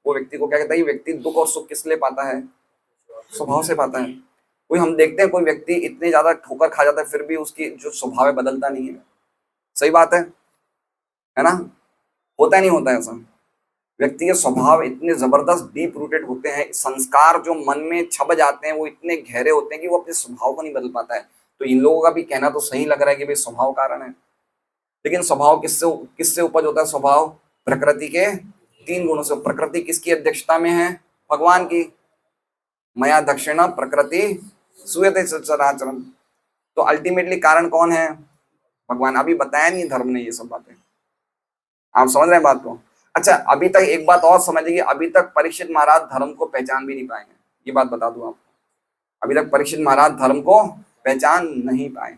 वो व्यक्ति को क्या कहता है, व्यक्ति दुख और सुख किस लिए पाता है? स्वभाव से पाता है। कोई हम देखते हैं, कोई व्यक्ति इतने ज्यादा ठोकर खा जाता है फिर भी उसकी जो स्वभाव है बदलता नहीं है। सही बात है ना। होता नहीं होता है ऐसा। व्यक्ति के स्वभाव इतने जबरदस्त डीप रूटेड होते हैं, संस्कार जो मन में छप जाते हैं वो इतने गहरे होते हैं कि वो अपने स्वभाव को नहीं बदल पाता है। तो इन लोगों का भी कहना तो सही लग रहा है कि भाई स्वभाव कारण है, लेकिन स्वभाव किससे किससे उपज होता है? स्वभाव प्रकृति के 3 गुणों से। प्रकृति किसकी अध्यक्षता में है? भगवान की। मया दक्षिणा प्रकृति सूयते चराचरम। तो अल्टीमेटली कारण कौन है? भगवान। अभी बताया नहीं धर्म ने ये सब बातें, आप समझ रहे हैं बात को। अच्छा, अभी तक एक बात और समझिए कि अभी तक परीक्षित महाराज धर्म को पहचान भी नहीं पाए हैं, ये बात बता दूं आपको। अभी तक परीक्षित महाराज धर्म को पहचान नहीं पाए।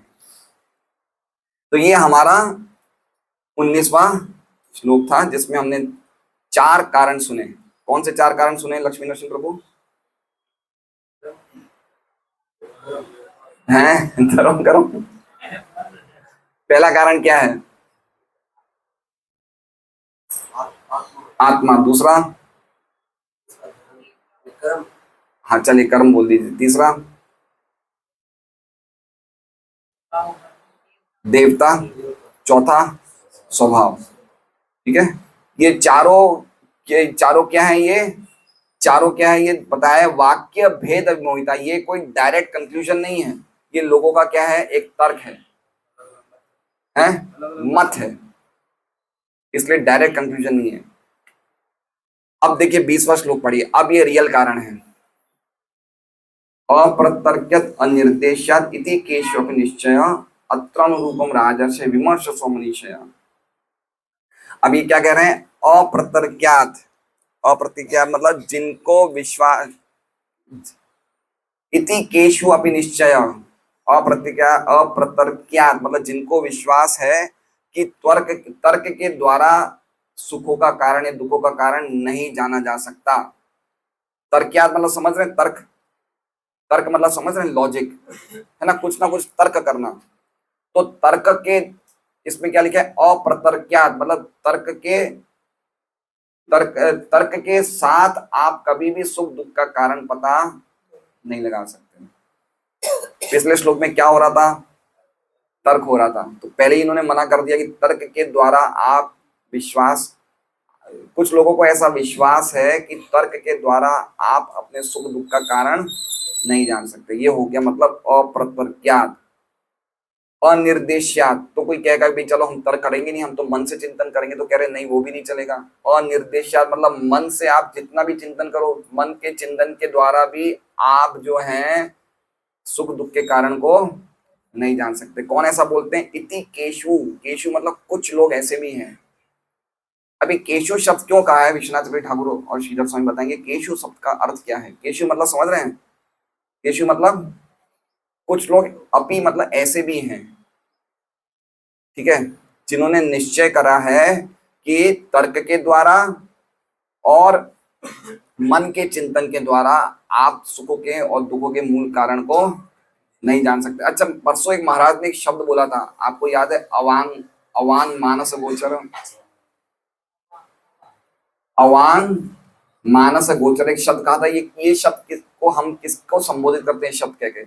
तो ये हमारा 19वां श्लोक था जिसमें हमने 4 कारण सुने। कौन से 4 कारण सुने लक्ष्मी नरसिंह प्रभु? हैं धर्म करो। पहला कारण क्या है? आत्मा। दूसरा? हाँ चलिए कर्म बोल दीजिए। तीसरा? देवता। चौथा? स्वभाव। ठीक है। ये चारों क्या है? ये चारों क्या है ये बताया, वाक्य भेद विमोहिता। ये कोई डायरेक्ट कंक्लूजन नहीं है, ये लोगों का क्या है, एक तर्क है मत है, इसलिए डायरेक्ट कंक्लूजन नहीं है। अब देखिए 20वां श्लोक पढ़िए। अब ये रियल कारण है। अप्रतर्क्यत अनिर्देश्यात इति केशव निश्चय अत्रानुरूपम राजर्षि विमर्श सोमनिशय। अब ये क्या कह रहे हैं? अप्रतर्क्यात। अप्रतिज्ञात मतलब जिनको विश्वास, इति केशु अपि निश्चय। अप्रतर्क्यात मतलब जिनको विश्वास है कि तर्क के द्वारा सुखों का कारण या दुखों का कारण नहीं जाना जा सकता। तर्क्यात मतलब समझ रहे हैं? तर्क, तर्क मतलब समझ रहे हैं? लॉजिक है ना, कुछ ना कुछ तर्क करना। तो तर्क के, इसमें क्या लिखा है? अप्रतर्क्यात मतलब तर्क के साथ आप कभी भी सुख दुख का कारण पता नहीं लगा सकते। पिछले श्लोक में क्या हो रहा था? तर्क हो रहा था। तो पहले ही इन्होंने मना कर दिया कि तर्क के द्वारा आप विश्वास, कुछ लोगों को ऐसा विश्वास है कि तर्क के द्वारा आप अपने सुख दुख का कारण नहीं जान सकते। ये हो गया मतलब अप्रतर्क्यात। अनिर्देश्यात तो कोई कहेगा भाई चलो हम तर्क करेंगे नहीं, हम तो मन से चिंतन करेंगे, तो कह रहे नहीं वो भी नहीं चलेगा। अनिर्देश्यात मतलब मन से आप जितना भी चिंतन करो, मन के चिंतन के द्वारा भी आप जो हैं सुख दुख के कारण को नहीं जान सकते। कौन ऐसा बोलते हैं? इति केशु। केशु मतलब कुछ लोग ऐसे भी हैं। अभी केशु शब्द क्यों कहा है, विश्वनाथ चक्रवर्ती ठाकुर और श्रीधर स्वामी बताएंगे केशु शब्द का अर्थ क्या है। केशु मतलब समझ रहे हैं? केशु मतलब कुछ लोग, अपी मतलब ऐसे भी हैं, ठीक है, जिन्होंने निश्चय करा है कि तर्क के द्वारा और मन के चिंतन के द्वारा आप सुखों के और दुखों के मूल कारण को नहीं जान सकते। अच्छा, परसों एक महाराज ने एक शब्द बोला था, आपको याद है? अवांग, अवान मानस गोचर। अवांग मानस गोचर एक शब्द कहा था, ये शब्द किसको हम किसको संबोधित करते हैं शब्द कह के?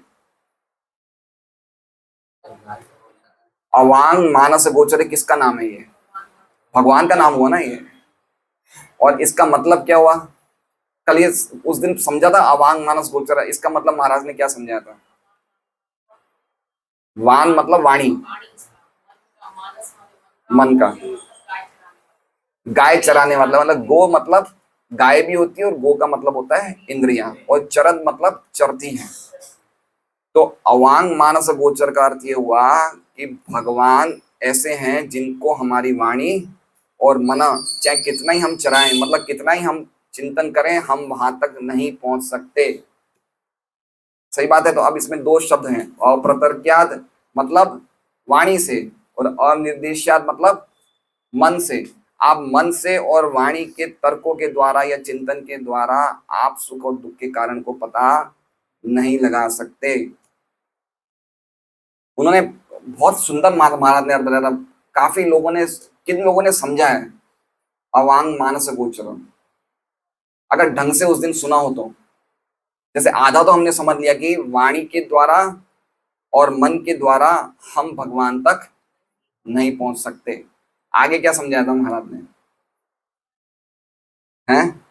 अवांग मानस गोचर किसका नाम है? ये भगवान का नाम हुआ ना ये। और इसका मतलब क्या हुआ? कल ये उस दिन समझा था अवांग मानस गोचर, इसका मतलब महाराज ने क्या समझाया था? वान मतलब वाणी, मन का। गाय चराने मतलब गो मतलब गाय भी होती है, और गो का मतलब होता है इंद्रियां, और चरद मतलब चरती है। तो अवांग मानस गोचर का अर्थ ये हुआ कि भगवान ऐसे हैं जिनको हमारी वाणी और मन, चाहे कितना ही हम चराएं, मतलब कितना ही हम चिंतन करें, हम वहां तक नहीं पहुंच सकते। सही बात है। तो अब इसमें दो शब्द हैं, अप्रतर्क्याद मतलब वाणी से, और अनिर्देश्याद मतलब मन से। आप मन से और वाणी के तर्कों के द्वारा या चिंतन के द्वारा आप सुख और दुख के कारण को पता नहीं लगा सकते। उन्होंने बहुत सुंदर महाराज ने अर्थ बताया था। काफी लोगों ने, किन लोगों ने समझा है अवांग मानस गोचर, अगर ढंग से उस दिन सुना हो तो। जैसे आधा तो हमने समझ लिया कि वाणी के द्वारा और मन के द्वारा हम भगवान तक नहीं पहुंच सकते। आगे क्या समझाया था महाराज ने? हैं?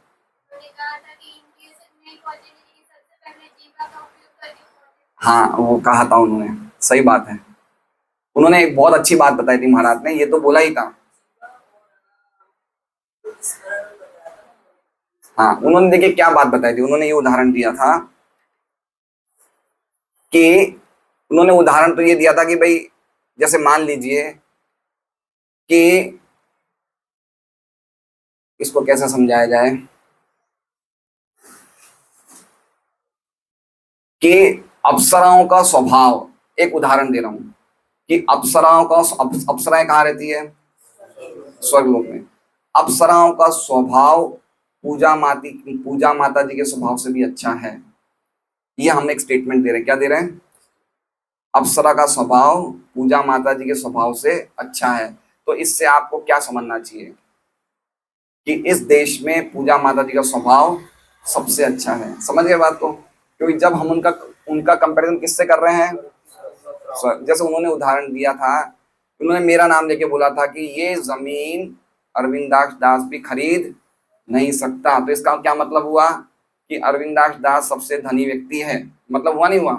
हाँ, वो कहा था उन्होंने, सही बात है। उन्होंने एक बहुत अच्छी बात बताई थी महाराज ने, ये तो बोला ही था। हाँ, उन्होंने देखिए क्या बात बताई थी। उन्होंने ये उदाहरण दिया था कि, उन्होंने उदाहरण तो ये दिया था कि भाई जैसे मान लीजिए कि, इसको कैसे समझाया जाए कि अप्सराओं का स्वभाव, एक उदाहरण दे रहा हूं कि अप्सराओं का, अप्सराएं कहाँ रहती है? स्वर्गलोक में। अप्सराओं का स्वभाव पूजा माता जी के स्वभाव से भी अच्छा है। ये हम एक स्टेटमेंट दे रहे हैं। क्या दे रहे हैं? अप्सरा का स्वभाव पूजा माता जी के स्वभाव से अच्छा है। तो इससे आपको क्या समझना चाहिए कि इस देश में पूजा माता जी का स्वभाव सबसे अच्छा है। समझ गए बात को? क्योंकि जब हम उनका उनका कंपैरिजन किससे कर रहे हैं? जैसे उन्होंने उदाहरण दिया था, उन्होंने मेरा नाम लेके बोला था कि ये जमीन अरविंदास दास भी खरीद नहीं सकता। तो इसका क्या मतलब हुआ कि अरविंदास दास सबसे धनी व्यक्ति है, मतलब हुआ नहीं हुआ?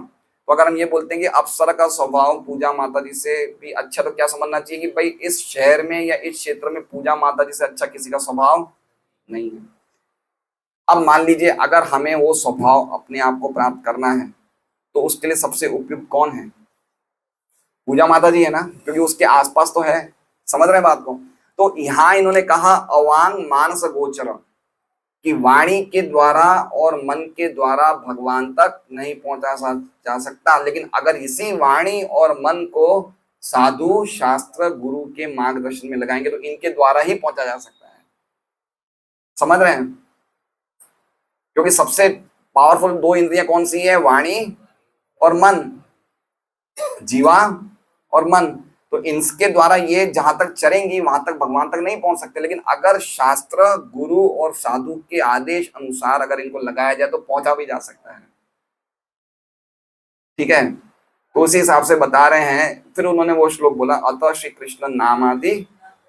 तो अगर हम ये बोलते हैं कि अप्सरा का स्वभाव पूजा माता जी से भी अच्छा, तो क्या समझना चाहिए कि भाई इस शहर में या इस क्षेत्र में पूजा माता जी से अच्छा किसी का स्वभाव नहीं है। अब मान लीजिए अगर हमें वो स्वभाव अपने आप को प्राप्त करना है, तो उसके लिए सबसे उपयुक्त कौन है? पूजा माता जी है ना, क्योंकि उसके आसपास तो है। समझ रहे हैं बात को? तो यहाँ इन्होंने कहा अवांग मानस गोचर, कि वाणी के द्वारा और मन के द्वारा भगवान तक नहीं पहुंचा जा सकता, लेकिन अगर इसी वाणी और मन को साधु शास्त्र गुरु के मार्गदर्शन में लगाएंगे तो इनके द्वारा ही पहुंचा जा सकता है। समझ रहे हैं? क्योंकि सबसे पावरफुल दो इंद्रियां कौन सी है? वाणी और मन, जीवा और मन। तो इनके द्वारा ये जहां तक चरेंगी वहां तक भगवान तक नहीं पहुंच सकते, लेकिन अगर शास्त्र गुरु और साधु के आदेश अनुसार अगर इनको लगाया जाए तो पहुंचा भी जा सकता है। ठीक है? तो उसी हिसाब से बता रहे हैं। फिर उन्होंने वो श्लोक बोला, अतः श्री कृष्ण नाम आदि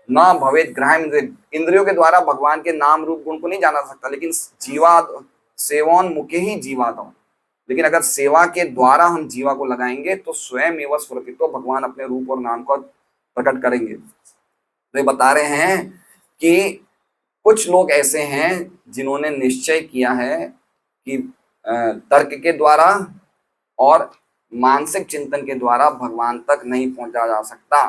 न भवेद ग्राह्य। इंद्रियों के द्वारा भगवान के नाम रूप गुण को नहीं जाना सकता, लेकिन जीवा सेवन मुखे ही जीवाद, लेकिन अगर सेवा के द्वारा हम जीवा को लगाएंगे तो स्वयं एवं स्फुरति, तो भगवान अपने रूप और नाम को प्रकट करेंगे। तो ये बता रहे हैं कि कुछ लोग ऐसे हैं जिन्होंने निश्चय किया है कि तर्क के द्वारा और मानसिक चिंतन के द्वारा भगवान तक नहीं पहुंचा जा सकता।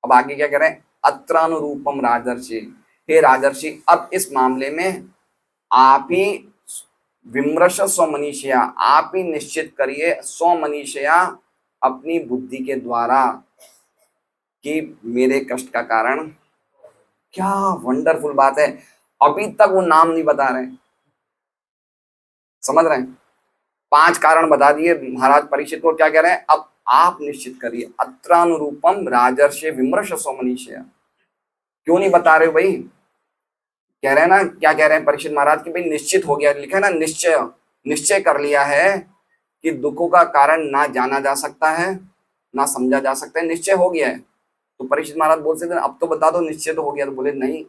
अब आगे क्या कह रहे हैं? अत्रानुरूपम राजर्षि, हे राजर्षि, अब इस मामले में आप ही विमर्श स्वमनीषया, आप ही निश्चित करिए स्वमनीषया, अपनी बुद्धि के द्वारा, कि मेरे कष्ट का कारण क्या। वंडरफुल बात है। अभी तक वो नाम नहीं बता रहे। समझ रहे हैं? 5 कारण बता दिए महाराज परीक्षित को। क्या कह रहे हैं? अब आप निश्चित करिए, अत्रानुरूपम राजर्षि विमर्श स्वमनीषया। क्यों नहीं बता रहे भाई? कह रहे हैं ना, क्या कह रहे हैं परीक्षित महाराज की, भाई निश्चित हो गया, लिखा है ना निश्चय, निश्चय कर लिया है कि दुखों का कारण ना जाना जा सकता है ना समझा जा सकता है, निश्चय हो गया है। तो परीक्षित महाराज बोल सकते हैं अब तो बता दो निश्चय तो हो गया। तो बोले नहीं,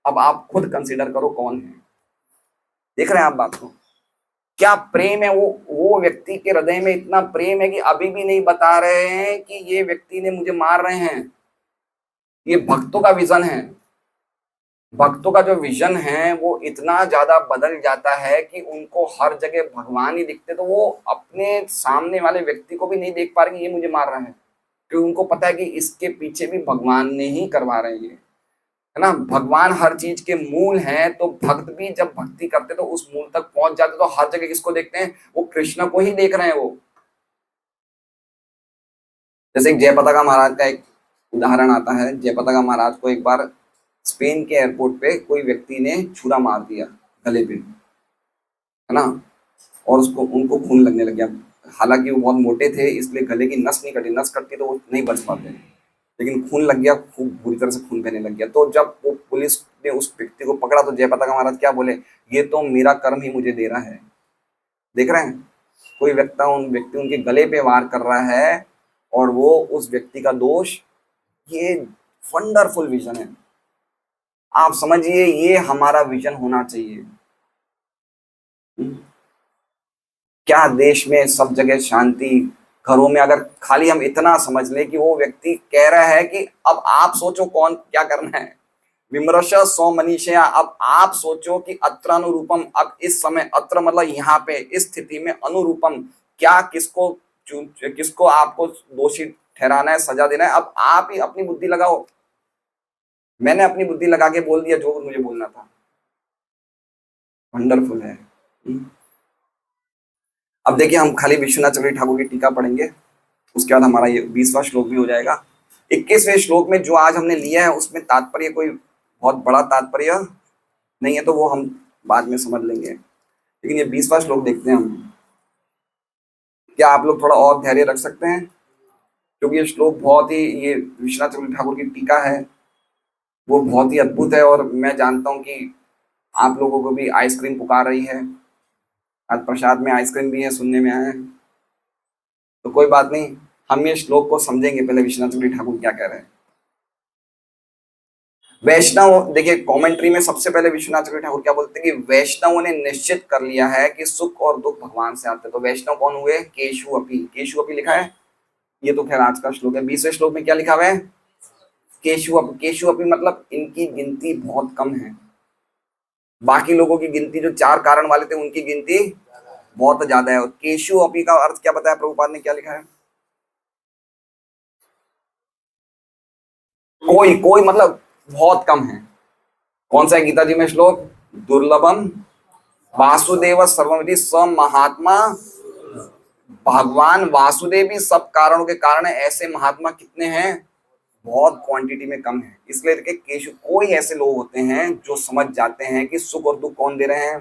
अब आप खुद कंसीडर करो कौन है। देख रहे हैं आप बात को, क्या प्रेम है। वो व्यक्ति के हृदय में इतना प्रेम है कि अभी भी नहीं बता रहे हैं कि ये व्यक्ति ने मुझे मार रहे हैं। ये भक्तों का विजन है। भक्तों का जो विजन है वो इतना ज्यादा बदल जाता है कि उनको हर जगह भगवान ही दिखते, तो वो अपने सामने वाले व्यक्ति को भी नहीं देख पा रहे कि ये मुझे मार रहा है, क्योंकि उनको पता है कि इसके पीछे भी भगवान ने ही करवा रहे हैं, है ना। भगवान हर चीज के मूल हैं, तो भक्त भी जब भक्ति करते तो उस मूल तक पहुंच जाते, तो हर जगह किसको देखते हैं, वो कृष्ण को ही देख रहे हैं वो। जैसे एक जयपताका महाराज का एक उदाहरण आता है। जयपताका महाराज को एक बार स्पेन के एयरपोर्ट पे कोई व्यक्ति ने छुरा मार दिया गले पे, है ना, और उसको उनको खून लगने लग गया। हालांकि वो बहुत मोटे थे इसलिए गले की नस नहीं कटी, नस कटती तो वो नहीं बच पाते, लेकिन खून लग गया, खूब बुरी तरह से खून बहने लग गया। तो जब वो पुलिस ने उस व्यक्ति को पकड़ा तो जयपताका महाराज क्या बोले, ये तो मेरा कर्म ही मुझे दे रहा है। देख रहे हैं, कोई व्यक्ति उनके गले पे वार कर रहा है और वो उस व्यक्ति का दोष। ये वंडरफुल विजन है। आप समझिए, ये हमारा विजन होना चाहिए। क्या देश में सब जगह शांति, घरों में अगर खाली हम इतना समझ लें कि वो व्यक्ति कह रहा है कि अब आप सोचो कौन क्या करना है, विमर्श सौ मनीषया, अब आप सोचो कि अत्र अनुरूपम, अब इस समय अत्र मतलब यहाँ पे इस स्थिति में अनुरूपम, क्या किसको आपको दोषी ठहराना है, सजा देना है, अब आप ही अपनी बुद्धि लगाओ। मैंने अपनी बुद्धि लगा के बोल दिया जो मुझे बोलना था। वंडरफुल है। अब देखिए, हम खाली विश्वनाथ चक्रवर्ती ठाकुर की टीका पढ़ेंगे, उसके बाद हमारा ये 20वां श्लोक भी हो जाएगा। 21वें श्लोक में जो आज हमने लिया है उसमें तात्पर्य कोई बहुत बड़ा तात्पर्य नहीं है, तो वो हम बाद में समझ लेंगे, लेकिन ये 20वां श्लोक देखते हैं हम। क्या आप लोग थोड़ा और धैर्य रख सकते हैं, क्योंकि ये श्लोक बहुत ही, ये विश्वनाथ चक्रवर्ती ठाकुर की टीका है, वो बहुत ही अद्भुत है। और मैं जानता हूँ कि आप लोगों को भी आइसक्रीम पुकार रही है, आज प्रसाद में आइसक्रीम भी है, सुनने में आया है। तो कोई बात नहीं, हम ये श्लोक को समझेंगे। पहले विश्वनाथ चक्रवर्ती ठाकुर क्या कह रहे हैं। वैष्णव, देखिए कमेंट्री में सबसे पहले विश्वनाथ चक्रवर्ती ठाकुर क्या बोलते हैं कि वैष्णवों ने निश्चित कर लिया है कि सुख और दुख भगवान से आते हैं। तो वैष्णव कौन हुए, केशु अपी, केशु अपी लिखा है, ये तो खैर आज का श्लोक है। 20वें श्लोक में क्या लिखा हुआ है, केशु अपी, केशु अपी मतलब इनकी गिनती बहुत कम है। बाकी लोगों की गिनती, जो 4 कारण वाले थे उनकी गिनती बहुत ज्यादा है। और केशु अपी का अर्थ क्या बताया प्रभुपाद ने, क्या लिखा है, कोई, कोई मतलब बहुत कम है। कौन सा है गीता जी में श्लोक, दुर्लभम वासुदेव सर्वमिति स महात्मा, भगवान वासुदेव भी सब कारणों के कारण है। ऐसे महात्मा कितने हैं, बहुत क्वांटिटी में कम है। इसलिए कि केशव, कोई ऐसे लोग होते हैं जो समझ जाते हैं कि सुख और दुख कौन दे रहे हैं,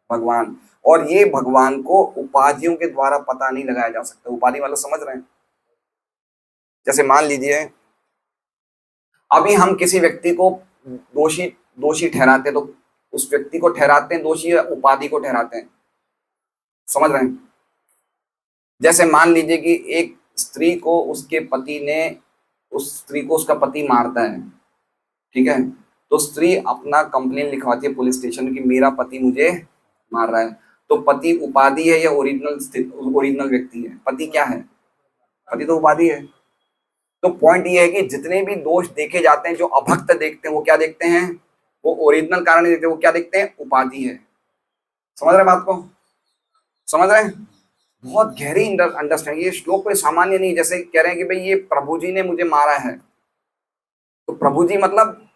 भगवान। और ये भगवान को उपाधियों के द्वारा पता नहीं लगाया जा सकता। उपाधि मतलब समझ रहे हैं, जैसे मान लीजिए अभी हम किसी व्यक्ति को दोषी दोषी ठहराते, तो उस व्यक्ति को ठहराते हैं दोषी या उपाधि को ठहराते हैं, समझ रहे हैं। जैसे मान लीजिए कि एक स्त्री को उसके पति ने, उस स्त्री को उसका पति मारता है, ठीक है, तो स्त्री अपना कंप्लेन लिखवाती है पुलिस स्टेशन में कि मेरा पति मुझे मार रहा है। तो पति उपाधि है या ओरिजिनल व्यक्ति है, पति क्या है, पति तो उपाधि है। तो पॉइंट ये है कि जितने भी दोष देखे जाते हैं, जो अभक्त देखते हैं वो क्या देखते हैं, वो ओरिजिनल कारण नहीं देखते, वो क्या देखते हैं, उपाधि है। समझ रहे बात को, समझ रहे हैं, बहुत गहरी अंडरस्टैंडिंग। ये श्लोक कोई सामान्य नहीं, जैसे कह रहे हैं कि भाई ये प्रभु जी ने मुझे मारा है, तो प्रभु जी मतलब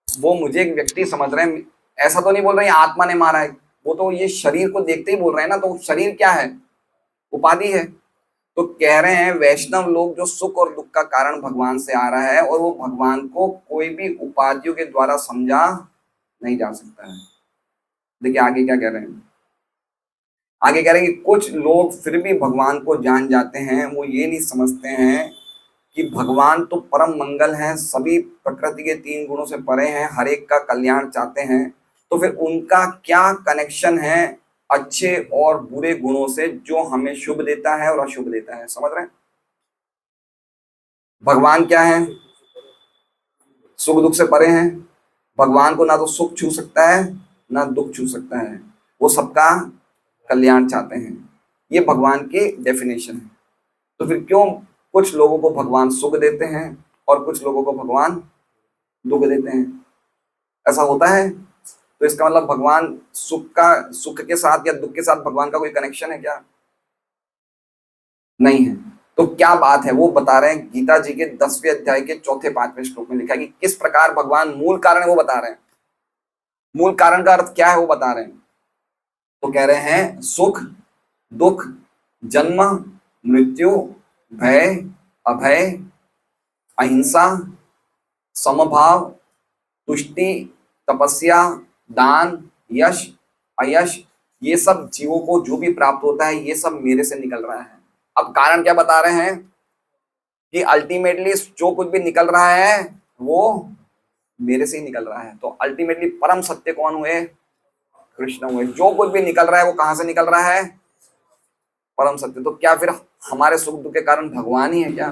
वो मुझे एक व्यक्ति समझ रहे हैं, ऐसा तो नहीं बोल रहे हैं आत्मा ने मारा है, वो तो ये शरीर को देखते ही बोल रहे हैं ना। तो शरीर क्या है, उपाधि है। तो कह रहे हैं वैष्णव लोग जो सुख और दुख का कारण भगवान से आ रहा है, और वो भगवान को कोई भी उपाधियों के द्वारा समझा नहीं जा सकता है। देखिए आगे क्या कह रहे हैं, आगे कह रहे हैं कि कुछ लोग फिर भी भगवान को जान जाते हैं, वो ये नहीं समझते हैं कि भगवान तो परम मंगल है, सभी प्रकृति के 3 गुणों से परे हैं, हर एक का कल्याण चाहते हैं। तो फिर उनका क्या कनेक्शन है अच्छे और बुरे गुणों से जो हमें शुभ देता है और अशुभ देता है? समझ रहे हैं? भगवान क्या है? सुख दुख से परे हैं। भगवान को ना तो सुख छू सकता है ना दुख छू सकता है, वो सबका कल्याण चाहते हैं। ये भगवान की डेफिनेशन है। तो फिर क्यों कुछ लोगों को भगवान सुख देते हैं और कुछ लोगों को भगवान दुख देते हैं? ऐसा होता है? तो इसका मतलब भगवान सुख के साथ या दुख के साथ भगवान का कोई कनेक्शन है क्या? नहीं है। तो क्या बात है वो बता रहे हैं, गीता जी के 10वें अध्याय के 4-5वें श्लोक में लिखा है कि किस प्रकार भगवान मूल कारण है वो बता रहे हैं। मूल कारण का अर्थ क्या है वो बता रहे हैं। तो कह रहे हैं सुख दुख जन्म मृत्यु भय अभय अहिंसा समभाव तुष्टि तपस्या दान यश अयश, ये सब जीवों को जो भी प्राप्त होता है ये सब मेरे से निकल रहा है। अब कारण क्या बता रहे हैं कि अल्टीमेटली जो कुछ भी निकल रहा है वो मेरे से ही निकल रहा है। तो अल्टीमेटली परम सत्य कौन हुए? कृष्ण हुए। जो कुछ भी निकल रहा है वो कहां से निकल रहा है? परम सत्य। तो क्या फिर हमारे सुख दुख के कारण भगवान ही है क्या?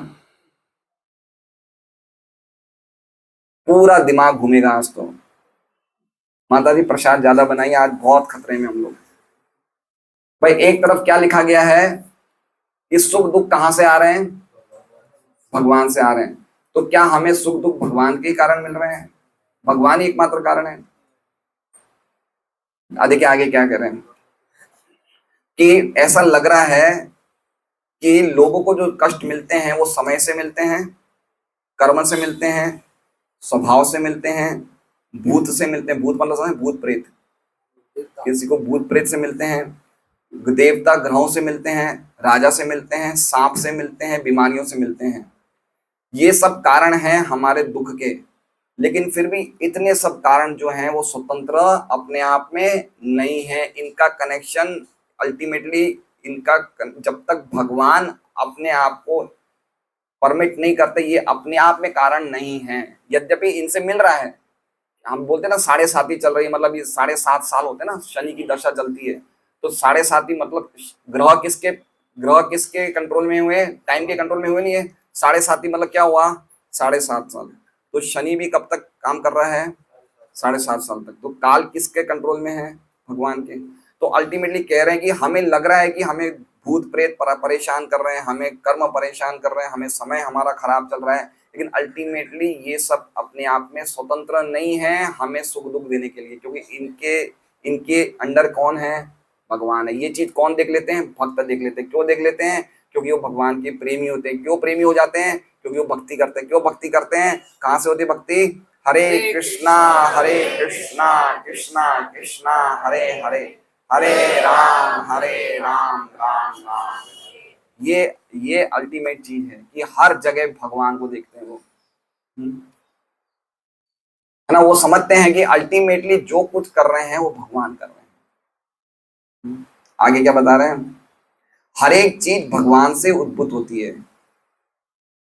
पूरा दिमाग घूमेगा आज तो। माता जी प्रसाद ज्यादा बनाइए, आज बहुत खतरे में हम लोग। भाई एक तरफ क्या लिखा गया है कि सुख दुख कहां से आ रहे हैं? भगवान से आ रहे हैं। तो क्या हमें सुख दुख भगवान के ही कारण मिल रहे हैं? भगवान ही एकमात्र कारण है। देखिए आगे क्या कह रहे हैं कि ऐसा लग रहा है कि लोगों को जो कष्ट मिलते हैं वो समय से मिलते हैं, कर्म से मिलते हैं, स्वभाव से मिलते हैं, भूत से मिलते हैं। भूत मतलब समझे? भूत प्रेत। किसी को भूत प्रेत से मिलते हैं, देवता ग्रहों से मिलते हैं, राजा से मिलते हैं, सांप से मिलते हैं, बीमारियों से मिलते हैं। ये सब कारण हैं हमारे दुख के। लेकिन फिर भी इतने सब कारण जो हैं वो स्वतंत्र अपने आप में नहीं है। इनका कनेक्शन अल्टीमेटली इनका जब तक भगवान अपने आप को परमिट नहीं करते, ये अपने आप में कारण नहीं है। यद्यपि इनसे मिल रहा है। हम बोलते हैं ना 7.5 चल रही है, मतलब ये 7.5 साल होते हैं ना, शनि की दशा चलती है। तो 7.5 मतलब ग्रह किसके कंट्रोल में हुए? टाइम के कंट्रोल में हुए नहीं है। 7.5 मतलब क्या हुआ? 7.5 साल। तो शनि भी कब तक काम कर रहा है? 7.5 साल तक। तो काल किसके कंट्रोल में है? भगवान के। तो अल्टीमेटली कह रहे हैं कि हमें लग रहा है कि हमें भूत प्रेत परेशान कर रहे हैं, हमें कर्म परेशान कर रहे हैं, हमें समय हमारा खराब चल रहा है, लेकिन अल्टीमेटली ये सब अपने आप में स्वतंत्र नहीं है हमें सुख दुख देने के लिए, क्योंकि इनके इनके अंडर कौन है? भगवान है। ये चीज कौन देख लेते हैं? भक्त देख लेते हैं। क्यों देख लेते हैं? क्योंकि वो भगवान के प्रेमी होते हैं। क्यों प्रेमी हो जाते हैं? क्योंकि वो भक्ति करते हैं। क्यों भक्ति करते हैं? कहाँ से होती है भक्ति? हरे कृष्णा कृष्णा कृष्णा हरे हरे, हरे राम राम राम। ये अल्टीमेट चीज है कि हर जगह भगवान को देखते हैं वो। है ना? वो समझते हैं कि अल्टीमेटली जो कुछ कर रहे हैं वो भगवान कर रहे हैं। आगे क्या बता रहे हैं? हर एक चीज भगवान से उद्भूत होती है,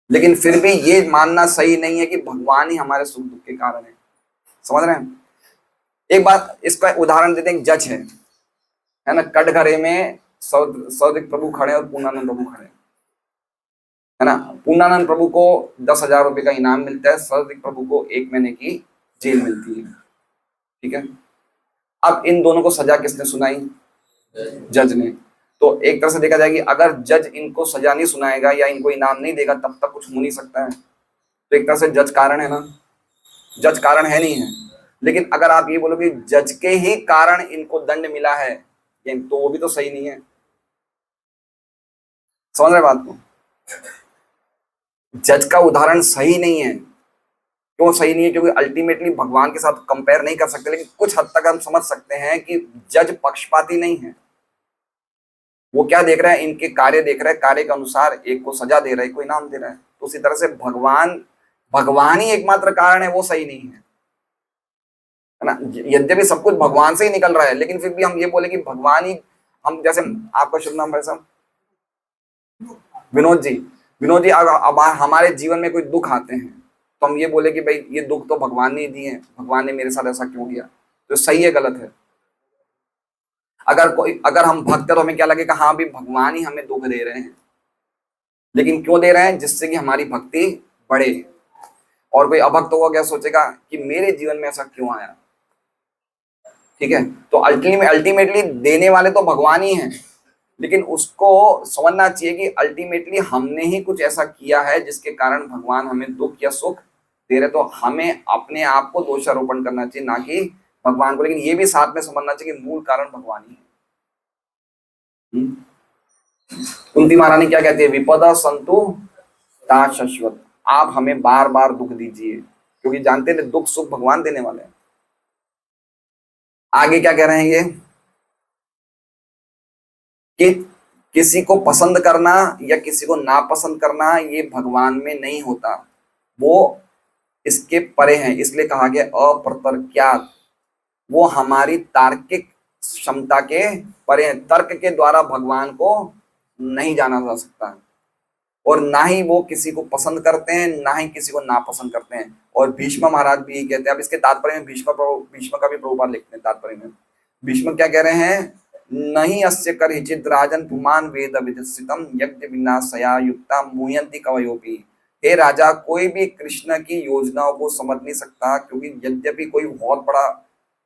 लेकिन फिर भी ये मानना सही नहीं है कि भगवान ही हमारे सुख दुख के कारण है। समझ रहे हैं? एक बात इसका उदाहरण देते हैं। जज है ना, कटघरे में सौदिक प्रभु खड़े और पूर्णानंद प्रभु खड़े, है ना। पूर्णानंद प्रभु को 10,000 रुपए का इनाम मिलता है, सौदिक प्रभु को 1 महीने की जेल मिलती है। ठीक है। अब इन दोनों को सजा किसने सुनाई? जज ने। तो एक तरह से देखा जाए कि अगर जज इनको सजा नहीं सुनाएगा या इनको इनाम नहीं देगा तब तक कुछ हो नहीं सकता है। तो एक तरह से जज कारण है ना? जज कारण है नहीं है। लेकिन अगर आप ये बोलोगे जज के ही कारण इनको दंड मिला है, तो वो भी तो सही नहीं है। समझ रहे बात को? जज का उदाहरण सही नहीं है। क्यों सही नहीं है? क्योंकि अल्टीमेटली भगवान के साथ कंपेयर नहीं कर सकते, लेकिन कुछ हद तक हम समझ सकते हैं कि जज पक्षपाती नहीं है। वो क्या देख रहा है? इनके कार्य देख रहा है, कार्य के अनुसार एक को सजा दे रहा है, एक को इनाम दे रहा है। तो उसी तरह से भगवान ही एकमात्र कारण है, वो सही नहीं है ना। यद्यपि सब कुछ भगवान से ही निकल रहा है, लेकिन फिर भी हम ये बोले कि भगवान ही, हम जैसे आपका शुभ नाम भाई साहब? विनोद जी। विनोद जी, अब हमारे जीवन में कोई दुख आते हैं तो हम ये बोले कि भाई ये दुख तो भगवान ने दिए हैं, भगवान ने मेरे साथ ऐसा क्यों किया? तो सही है गलत है? अगर हम भक्त है तो हमें क्या लगेगा, हाँ भी भगवान ही हमें दुख दे रहे हैं, लेकिन क्यों दे रहे हैं? जिससे कि हमारी भक्ति बढ़े। और कोई अभक्त होगा क्या सोचेगा कि मेरे जीवन में ऐसा क्यों आया? ठीक है, तो अल्टीमेटली देने वाले तो भगवान ही हैं, लेकिन उसको समझना चाहिए कि अल्टीमेटली हमने ही कुछ ऐसा किया है जिसके कारण भगवान हमें दुख या सुख दे रहे। तो हमें अपने आप को दोषारोपण करना चाहिए, ना कि भगवान को। लेकिन ये भी साथ में समझना चाहिए कि मूल कारण भगवान ही है। कुंती महारानी क्या कहती है? विपदा संतु ता शाश्वत। आप हमें बार बार दुख दीजिए, क्योंकि जानते थे दुख सुख भगवान देने वाले हैं। आगे क्या कह रहे हैं ये कि किसी को पसंद करना या किसी को नापसंद करना ये भगवान में नहीं होता, वो इसके परे हैं। इसलिए कहा गया अप्रतर्क्यात्, वो हमारी तार्किक क्षमता के परे हैं। तर्क के द्वारा भगवान को नहीं जाना जा सकता, और ना ही वो किसी को पसंद करते हैं, ना ही किसी को नापसंद करते हैं। और भीष्म महाराज भी यही कहते हैं। अब इसके तात्पर्य में भीष्म का भी प्रभुपाद लिखते हैं तात्पर्य में। भीष्म क्या कह रहे हैं? नहीं अस्य करहिचित् राजन पुमान वेद विदस्सितम यज्ञ विनाशया युक्ता मुह्यन्ति कवयोपि। हे राजा, कोई भी कृष्ण की योजनाओं को समझ नहीं सकता, क्योंकि यद्यपि कोई बहुत बड़ा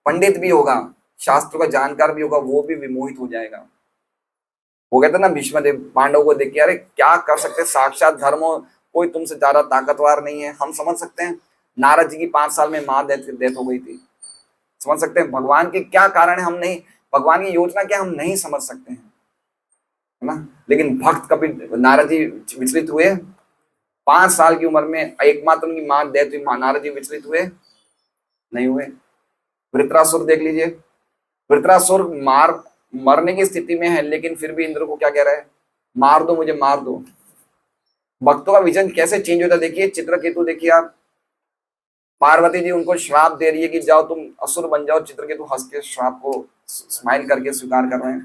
पंडित भी होगा, शास्त्र का जानकार भी होगा, वो भी विमोहित हो जाएगा। वो कहते ना भीष्मदेव पांडव को देख के, अरे क्या कर सकते, साक्षात धर्म, कोई तुमसे ज्यादा ताकतवर नहीं है। हम समझ सकते हैं नारद जी की 5 साल में मां डेथ हो गई थी, समझ सकते हैं भगवान के क्या कारण है, हम नहीं, भगवान की योजना क्या हम नहीं समझ सकते हैं, है ना। लेकिन भक्त कभी, नारद जी विचलित हुए? 5 साल की उम्र में एकमात्र उनकी मां डेथ हुई, नारद जी विचलित हुए? नहीं हुए। वृत्रासुर देख लीजिए, वृत्रासुर मरने की स्थिति में है, लेकिन फिर भी इंद्र को क्या कह रहा है? मार दो मुझे, मार दो। भक्तों का विजन कैसे चेंज होता है देखिए। चित्रकेतु देखिए आप, पार्वती जी उनको श्राप दे रही है कि जाओ तुम असुर बन जाओ। चित्रकेतु हंस के श्राप को स्माइल करके स्वीकार कर रहे हैं,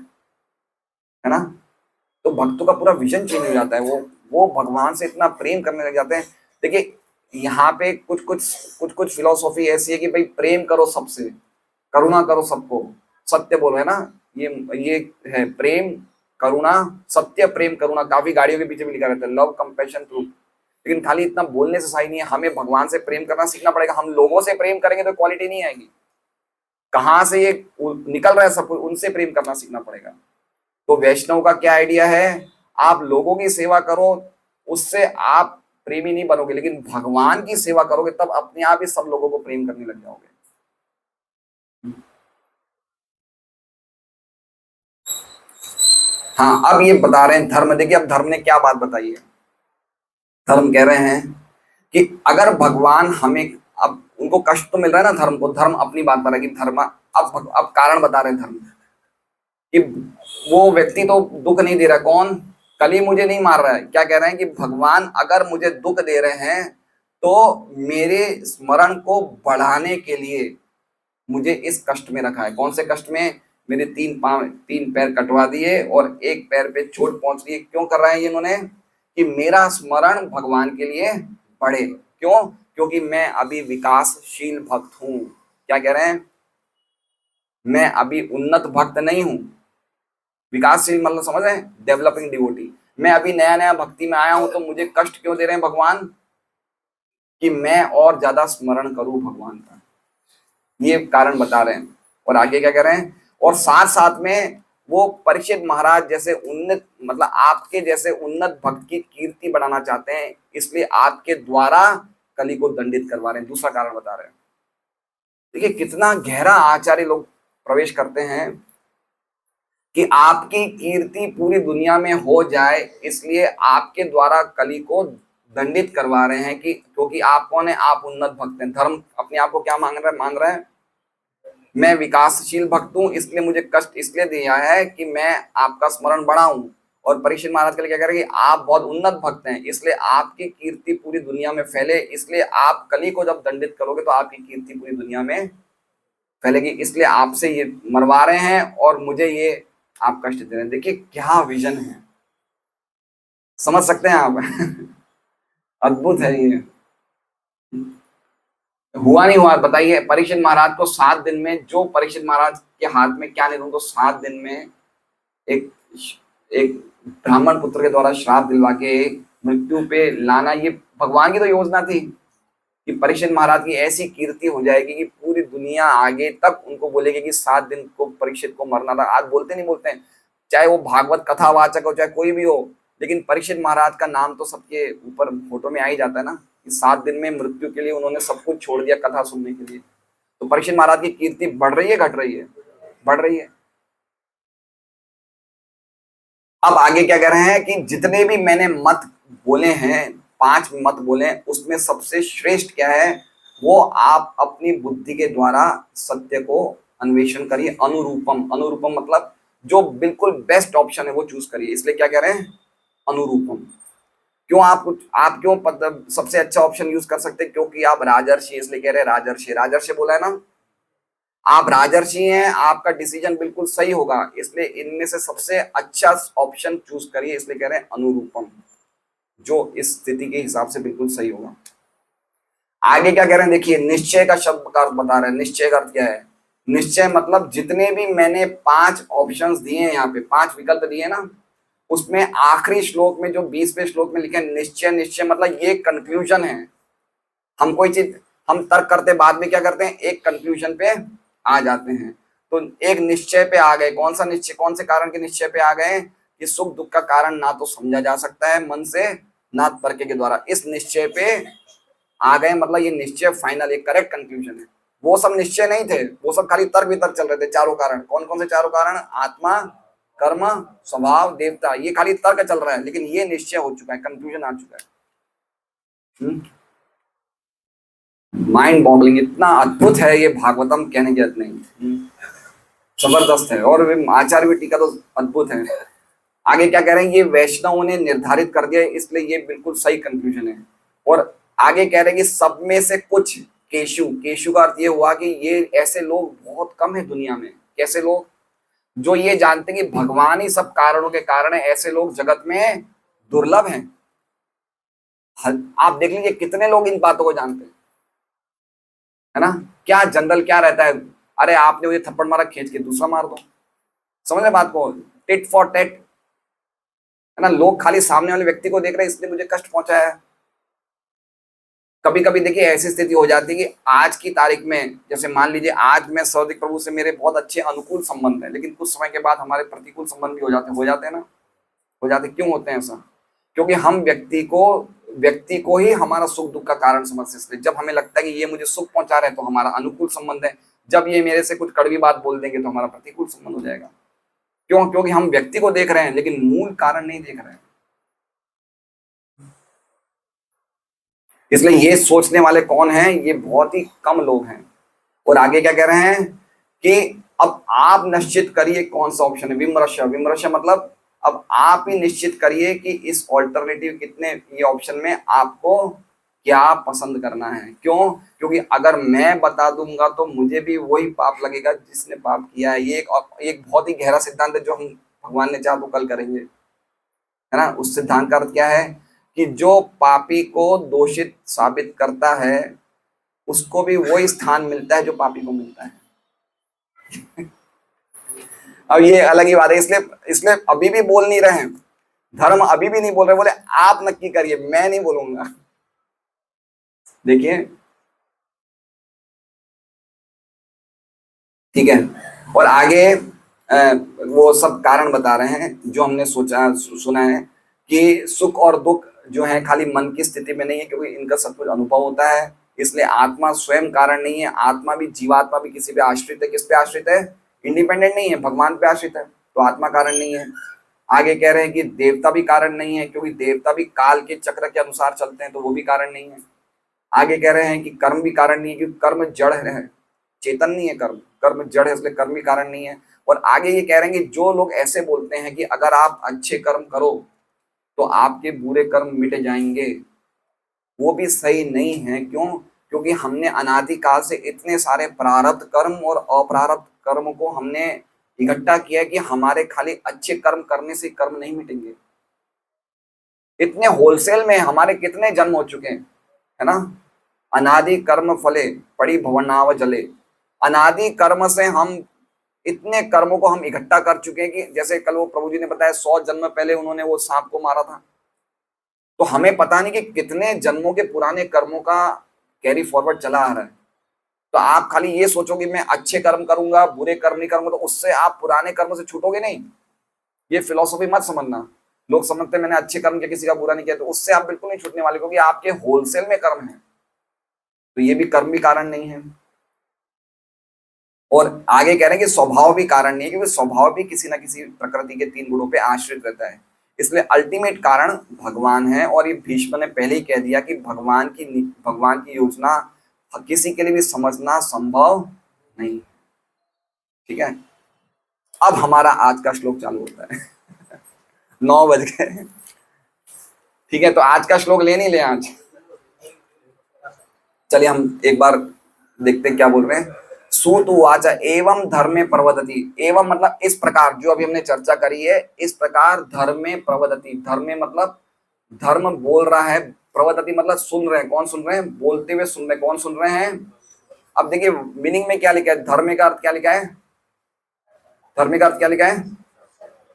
है ना। तो भक्तों का पूरा विजन चेंज हो जाता है, वो भगवान से इतना प्रेम करने लग जाते हैं। देखिए यहाँ पे कुछ फिलोसॉफी ऐसी है कि भाई प्रेम करो सबसे, करुणा करो सबको, सत्य बोलो, है ना। ये है प्रेम, करुणा, सत्य, प्रेम, करुणा। काफी गाड़ियों के पीछे भी लिखा रहता है लव कंपैशन ट्रूथ। लेकिन खाली इतना बोलने से सही नहीं है, हमें भगवान से प्रेम करना सीखना पड़ेगा। हम लोगों से प्रेम करेंगे तो क्वालिटी नहीं आएगी। कहाँ से ये निकल रहा है सब कुछ, उनसे प्रेम करना सीखना पड़ेगा। तो वैष्णव का क्या आइडिया है? आप लोगों की सेवा करो, उससे आप प्रेमी नहीं बनोगे, लेकिन भगवान की सेवा करोगे तब अपने आप ही सब लोगों को प्रेम करने लग जाओगे। हाँ, अब ये बता रहे हैं धर्म। देखिए अब धर्म ने क्या बात बताई है। धर्म कह रहे हैं कि अगर भगवान हमें, अब उनको कष्ट तो मिल रहा है ना धर्म को, धर्म अपनी बात बता रहा है कि धर्म, अब कारण बता रहे हैं धर्म कि वो व्यक्ति तो दुख नहीं दे रहा। कौन? कली मुझे नहीं मार रहा है। क्या कह रहे हैं कि भगवान अगर मुझे दुख दे रहे हैं तो मेरे स्मरण को बढ़ाने के लिए मुझे इस कष्ट में रखा है। कौन से कष्ट में? मेरे 3 पैर कटवा दिए और एक पैर पे चोट पहुंच रही है। क्यों कर रहे हैं ये इन्होंने? कि मेरा स्मरण भगवान के लिए बढ़े। क्यों? क्योंकि मैं अभी विकासशील भक्त हूं। क्या कह रहे हैं? मैं अभी उन्नत भक्त नहीं हूं। विकासशील मतलब समझ रहे हैं? Developing devotee. मैं अभी नया नया भक्ति में आया हूं, तो मुझे कष्ट क्यों दे रहे हैं भगवान? कि मैं और ज्यादा स्मरण करूं भगवान का। ये कारण बता रहे हैं। और आगे क्या कह रहे हैं? और साथ साथ में वो परीक्षित महाराज जैसे उन्नत, मतलब आपके जैसे उन्नत भक्त की कीर्ति बढ़ाना चाहते हैं, इसलिए आपके द्वारा कली को दंडित करवा रहे हैं। दूसरा कारण बता रहे हैं। देखिए कितना गहरा आचार्य लोग प्रवेश करते हैं कि आपकी कीर्ति पूरी दुनिया में हो जाए, इसलिए आपके द्वारा कली को दंडित करवा रहे हैं। कि क्योंकि आप कौन है? आप उन्नत भक्त हैं। धर्म अपने आप को क्या मान रहा है? मैं विकासशील भक्त हूं, इसलिए मुझे कष्ट इसलिए दिया है कि मैं आपका स्मरण बढ़ाऊं। और परीक्षित महाराज के लिए क्या कह रहे हैं कि आप बहुत उन्नत भक्त हैं, इसलिए आपकी कीर्ति पूरी दुनिया में फैले, इसलिए आप कली को जब दंडित करोगे तो आपकी कीर्ति पूरी दुनिया में फैलेगी। इसलिए आपसे ये मरवा रहे हैं और मुझे ये आप कष्ट दे रहे हैं। देखिए क्या विजन है, समझ सकते हैं आप? अद्भुत है ये। हुआ नहीं हुआ बताइए। परीक्षित महाराज को 7 दिन में, जो परीक्षित महाराज के हाथ में क्या नहीं था, उनको 7 दिन में एक एक ब्राह्मण पुत्र के द्वारा श्राप दिलवा के मृत्यु पे लाना, ये भगवान की तो योजना थी कि परीक्षित महाराज की ऐसी कीर्ति हो जाएगी कि पूरी दुनिया आगे तक उनको बोलेगी कि 7 दिन को परीक्षित को मरना था। आज बोलते नहीं बोलते हैं, चाहे वो भागवत कथावाचक हो चाहे कोई भी हो, लेकिन परीक्षित महाराज का नाम तो सबके ऊपर फोटो में आ ही जाता है ना, कि 7 दिन में मृत्यु के लिए उन्होंने सब कुछ छोड़ दिया कथा सुनने के लिए। तो परीक्षित महाराज की कीर्ति बढ़ रही है घट रही है? बढ़ रही है। अब आगे क्या कह रहे हैं कि जितने भी मैंने मत बोले हैं, 5 मत बोले हैं, उसमें सबसे श्रेष्ठ क्या है, वो आप अपनी बुद्धि के द्वारा सत्य को अन्वेषण करिए। अनुरूपम, अनुरूपम मतलब जो बिल्कुल बेस्ट ऑप्शन है वो चूज करिए। इसलिए क्या कह रहे हैं, अनुरूपम। क्यों आप क्यों सबसे अच्छा ऑप्शन यूज कर सकते हैं? क्योंकि आप राजर्षि, इसलिए कह रहे हैं राजर्षि। राजर्षि बोला है ना, आप राजर्षि हैं, आपका डिसीजन बिल्कुल सही होगा, इसलिए इनमें से सबसे अच्छा ऑप्शन चूज करिए। इसलिए कह रहे हैं अनुरूपम, जो इस स्थिति के हिसाब से बिल्कुल सही होगा। आगे क्या कह रहे हैं देखिए, निश्चय का शब्द का अर्थ बता रहे हैं। निश्चय का अर्थ क्या है? निश्चय मतलब जितने भी मैंने 5 ऑप्शंस दिए हैं, यहाँ पे 5 विकल्प दिए ना, उसमें आखिरी श्लोक में जो 20वें श्लोक में लिखे हैं निश्चय, निश्चय मतलब ये कंक्लूजन है। हम कोई चीज हम तर्क करते बाद में क्या करते हैं, एक कंक्लूजन पे आ जाते हैं। तो एक निश्चय पे आ गए। कौन सा निश्चय? कौन से कारण के निश्चय पे आ गए कि सुख दुख का कारण ना तो समझा जा सकता है मन से ना तर्क के द्वारा, इस निश्चय पे आ गए। मतलब ये निश्चय फाइनल एक करेक्ट कंक्लूजन है। वो सब निश्चय नहीं थे, वो सब खाली तर्क वितर्क चल रहे थे। चारों कारण कौन कौन से चारों कारण? आत्मा, कर्म, स्वभाव, देवता, ये खाली तर्क चल रहा है, लेकिन ये निश्चय हो चुका है, कंक्लूजन आ चुका है। माइंड बॉगलिंग, इतना अद्भुत है ये भागवतम, कहने की बात नहीं। जबरदस्त है। और आचार्य की टीका तो अद्भुत है। आगे क्या कह रहे हैं, ये वैष्णवों ने निर्धारित कर दिया, इसलिए ये बिल्कुल सही कंक्लूजन है। और आगे कह रहे हैं कि सब में से कुछ केशु, केशु का अर्थ ये हुआ कि ये ऐसे लोग बहुत कम है दुनिया में। कैसे लोग? जो ये जानते हैं कि भगवान ही सब कारणों के कारण है, ऐसे लोग जगत में दुर्लभ हैं। आप देख लीजिए कितने लोग इन बातों को जानते हैं, है ना? क्या जनरल क्या रहता है, अरे आपने मुझे थप्पड़ मारा, खींच के दूसरा मार दो। समझ रहे बात को? टिट फॉर टेट, है ना? लोग खाली सामने वाले व्यक्ति को देख रहे हैं, इसने मुझे कष्ट पहुंचाया है। कभी कभी देखिए ऐसी स्थिति हो जाती है कि आज की तारीख में, जैसे मान लीजिए आज मैं सौदिक प्रभु से मेरे बहुत अच्छे अनुकूल संबंध है, लेकिन कुछ समय के बाद हमारे प्रतिकूल संबंध भी हो जाते हैं ना। हो जाते, क्यों होते हैं ऐसा? क्योंकि हम व्यक्ति को ही हमारा सुख दुख का कारण समझते हैं। इसलिए जब हमें लगता है कि ये मुझे सुख पहुंचा रहे हैं तो हमारा अनुकूल संबंध है, जब ये मेरे से कुछ कड़वी बात बोल देंगे तो हमारा प्रतिकूल संबंध हो जाएगा। क्यों? क्योंकि हम व्यक्ति को देख रहे हैं लेकिन मूल कारण नहीं देख रहे हैं। इसलिए ये सोचने वाले कौन हैं? ये बहुत ही कम लोग हैं। और आगे क्या कह रहे हैं कि अब आप निश्चित करिए कौन सा ऑप्शन है। विमर्श, विमर्श मतलब अब आप ही निश्चित करिए कि इस ऑल्टरनेटिव कितने ये ऑप्शन में आपको क्या पसंद करना है। क्यों? क्योंकि अगर मैं बता दूंगा तो मुझे भी वही पाप लगेगा जिसने पाप किया है। ये एक बहुत ही गहरा सिद्धांत है जो हम भगवान ने चाहा तो कल करेंगे, है ना? उस सिद्धांत का अर्थ क्या है कि जो पापी को दोषित साबित करता है उसको भी वही स्थान मिलता है जो पापी को मिलता है। अब ये अलग ही बात है। इसलिए इसलिए अभी भी बोल नहीं रहे हैं, धर्म अभी भी नहीं बोल रहे, बोले आप नक्की करिए, मैं नहीं बोलूंगा। देखिए, ठीक है। और आगे वो सब कारण बता रहे हैं जो हमने सुना है कि सुख और दुख जो है खाली मन की स्थिति में नहीं है, क्योंकि इनका सब कुछ अनुभव होता है। इसलिए आत्मा स्वयं कारण नहीं है। आत्मा भी, जीवात्मा भी किसी पे आश्रित है। किस पे आश्रित है? इंडिपेंडेंट नहीं है, भगवान पे आश्रित है, तो आत्मा कारण नहीं है। आगे कह रहे हैं कि देवता भी कारण नहीं है, क्योंकि देवता भी काल के चक्र के अनुसार चलते हैं, तो वो भी कारण नहीं है। आगे कह रहे हैं कि कर्म भी कारण नहीं है, क्योंकि कर्म जड़ है, चेतन नहीं है। कर्म कर्म जड़ है, इसलिए कर्म भी कारण नहीं है। और आगे ये कह रहे हैं कि जो लोग ऐसे बोलते हैं कि अगर आप अच्छे कर्म करो तो आपके बुरे कर्म मिट जाएंगे, वो भी सही नहीं है। क्यों? क्योंकि हमने अनादिकाल से इतने सारे प्रारब्ध कर्म और अप्रारब्ध कर्म को हमने इकट्ठा किया कि हमारे खाली अच्छे कर्म करने से कर्म नहीं मिटेंगे। इतने होलसेल में हमारे कितने जन्म हो चुके हैं, है ना? अनादि कर्म फले पड़ी भवनाव जले। अनादि कर्म से हम इतने कर्मों को हम इकट्ठा कर चुके हैं कि जैसे कल वो प्रभु जी ने बताया 100 जन्म पहले उन्होंने वो सांप को मारा था, तो हमें पता नहीं कि कितने जन्मों के पुराने कर्मों का कैरी फॉरवर्ड चला आ रहा है। तो आप खाली ये सोचोगे मैं अच्छे कर्म करूंगा बुरे कर्म नहीं करूंगा, तो उससे आप पुराने कर्म से छूटोगे नहीं। ये फिलॉसफी मत समझना। लोग समझते हैं मैंने अच्छे कर्म किया किसी का बुरा नहीं किया, तो उससे आप बिल्कुल नहीं छूटने वाले, क्योंकि आपके होलसेल में कर्म है, तो ये भी कर्म भी कारण नहीं है। और आगे कह रहे हैं कि स्वभाव भी कारण नहीं है, क्योंकि स्वभाव भी किसी ना किसी प्रकृति के 3 गुणों पे आश्रित रहता है। इसलिए अल्टीमेट कारण भगवान है। और ये भीष्म ने पहले ही कह दिया कि भगवान की योजना किसी के लिए भी समझना संभव नहीं। ठीक है, अब हमारा आज का श्लोक चालू होता है। 9 बज गए। ठीक है, तो आज का श्लोक ले नहीं ले आज? चलिए हम एक बार देखते हैं क्या बोल रहे हैं। सूत उवाच एवं धर्मे प्रवदति। एवं मतलब इस प्रकार, जो अभी हमने चर्चा करी है, इस प्रकार धर्मे प्रवदति। धर्मे मतलब धर्म बोल रहा है, प्रवदति मतलब सुन रहे हैं। कौन सुन रहे हैं? बोलते हुए सुन रहे हैं। कौन सुन रहे हैं? अब देखिए मीनिंग में क्या लिखा है, धर्म का अर्थ क्या लिखा है? धर्म का अर्थ क्या लिखा है?